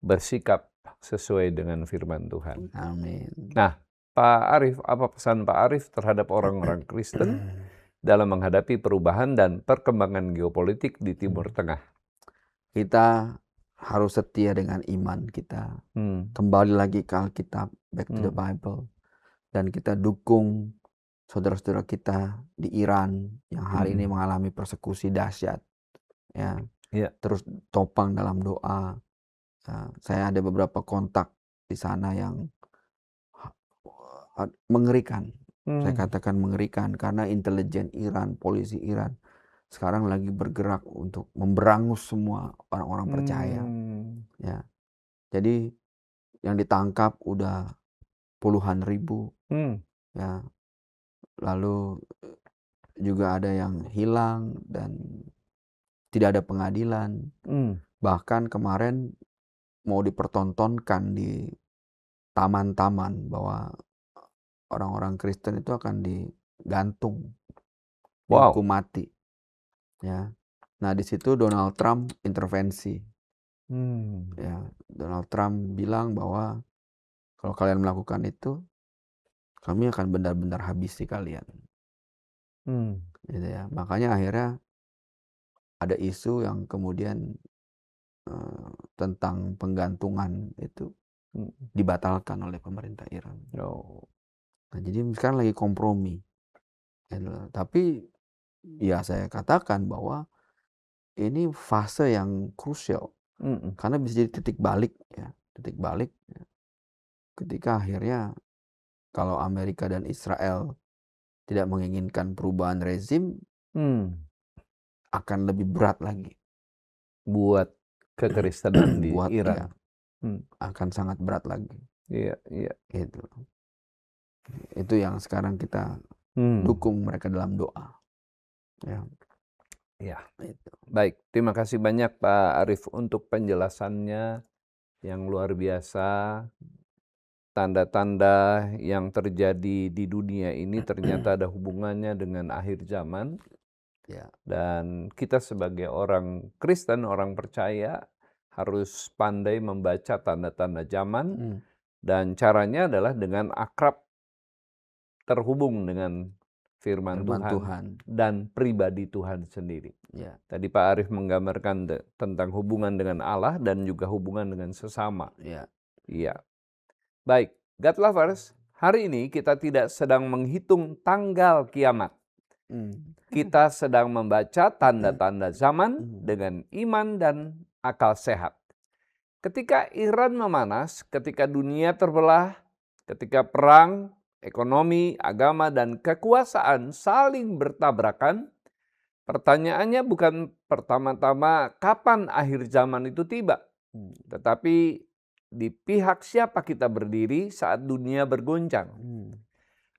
bersikap sesuai dengan firman Tuhan. Amin. Nah, Pak Arief, apa pesan Pak Arief terhadap orang-orang Kristen dalam menghadapi perubahan dan perkembangan geopolitik di Timur Tengah? Kita harus setia dengan iman kita. Hmm. Kembali lagi ke Alkitab, back to the Hmm. Bible. Dan kita dukung saudara-saudara kita di Iran yang hari ini mengalami persekusi dahsyat. Ya, Ya. terus topang dalam doa. Saya ada beberapa kontak di sana yang mengerikan. Saya Hmm. katakan mengerikan karena intelijen Iran, polisi Iran sekarang lagi bergerak untuk memberangus semua orang-orang percaya. Hmm. Ya, jadi yang ditangkap udah puluhan ribu. Hmm. Ya, lalu juga ada yang hilang dan tidak ada pengadilan. Hmm. Bahkan kemarin mau dipertontonkan di taman-taman bahwa orang-orang Kristen itu akan digantung, Wow. dihukum mati. Ya. Nah, di situ Donald Trump intervensi. Hmm. Ya, Donald Trump bilang bahwa kalau kalian melakukan itu, kami akan benar-benar habisi kalian. Hmm. Gitu ya. Makanya akhirnya ada isu yang kemudian tentang penggantungan itu Hmm. dibatalkan oleh pemerintah Iran. Oh. Nah, jadi sekarang lagi kompromi. Gitu. Tapi ya saya katakan bahwa ini fase yang krusial. Karena bisa jadi titik balik ya. Titik balik ya. Ketika akhirnya kalau Amerika dan Israel tidak menginginkan perubahan rezim, akan lebih berat lagi. Buat kekristenan di Buat Iran. ya, akan sangat berat lagi. Iya. Gitu. Itu yang sekarang kita dukung mereka dalam doa. Ya. Itu. Baik, terima kasih banyak Pak Arief untuk penjelasannya yang luar biasa. Tanda-tanda yang terjadi di dunia ini ternyata ada hubungannya dengan akhir zaman. Ya. Dan kita sebagai orang Kristen, orang percaya, harus pandai membaca tanda-tanda zaman. Dan caranya adalah dengan akrab terhubung dengan firman Tuhan dan pribadi Tuhan sendiri. Ya. Tadi Pak Arief menggambarkan tentang hubungan dengan Allah dan juga hubungan dengan sesama. Iya. Baik, God lovers, hari ini kita tidak sedang menghitung tanggal kiamat. Kita sedang membaca tanda-tanda zaman dengan iman dan akal sehat. Ketika Iran memanas, ketika dunia terbelah, ketika perang, ekonomi, agama, dan kekuasaan saling bertabrakan, pertanyaannya bukan pertama-tama kapan akhir zaman itu tiba, tetapi di pihak siapa kita berdiri saat dunia bergoncang.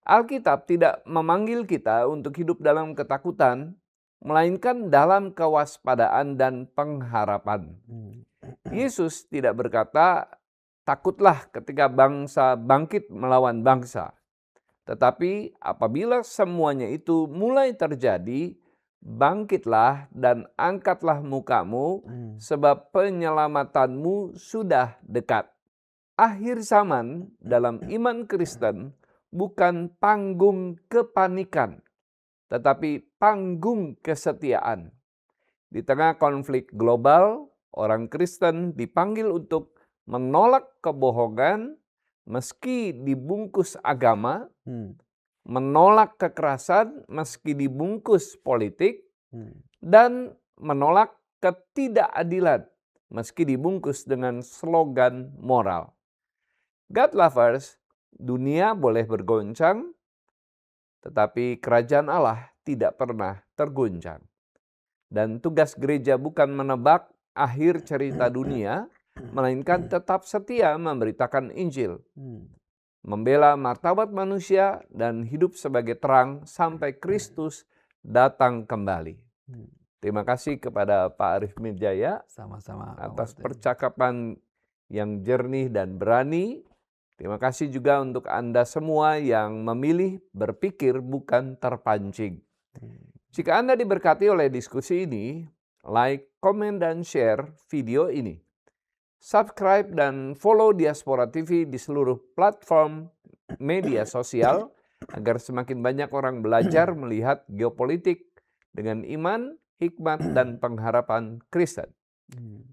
Alkitab tidak memanggil kita untuk hidup dalam ketakutan, melainkan dalam kewaspadaan dan pengharapan. Yesus tidak berkata, takutlah ketika bangsa bangkit melawan bangsa. Tetapi apabila semuanya itu mulai terjadi, bangkitlah dan angkatlah mukamu, sebab penyelamatanmu sudah dekat. Akhir zaman dalam iman Kristen bukan panggung kepanikan, tetapi panggung kesetiaan. Di tengah konflik global, orang Kristen dipanggil untuk menolak kebohongan meski dibungkus agama, menolak kekerasan meski dibungkus politik, dan menolak ketidakadilan meski dibungkus dengan slogan moral. God lovers, dunia boleh bergoncang, tetapi kerajaan Allah tidak pernah terguncang. Dan tugas gereja bukan menebak akhir cerita dunia, melainkan tetap setia memberitakan Injil, membela martabat manusia, dan hidup sebagai terang sampai Kristus datang kembali. Terima kasih kepada Pak Arief Mirjaya Sama-sama atas percakapan yang jernih dan berani. Terima kasih juga untuk Anda semua yang memilih berpikir bukan terpancing. Jika Anda diberkati oleh diskusi ini, like, komen, dan share video ini. Subscribe dan follow Diaspora TV di seluruh platform media sosial agar semakin banyak orang belajar melihat geopolitik dengan iman, hikmat, dan pengharapan Kristen.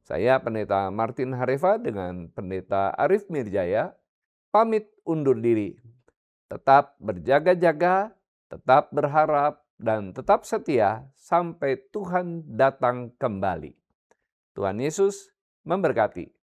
Saya Pendeta Martin Hareva dengan Pendeta Arief Mirjaya pamit undur diri. Tetap berjaga-jaga, tetap berharap, dan tetap setia sampai Tuhan datang kembali. Tuhan Yesus memberkati.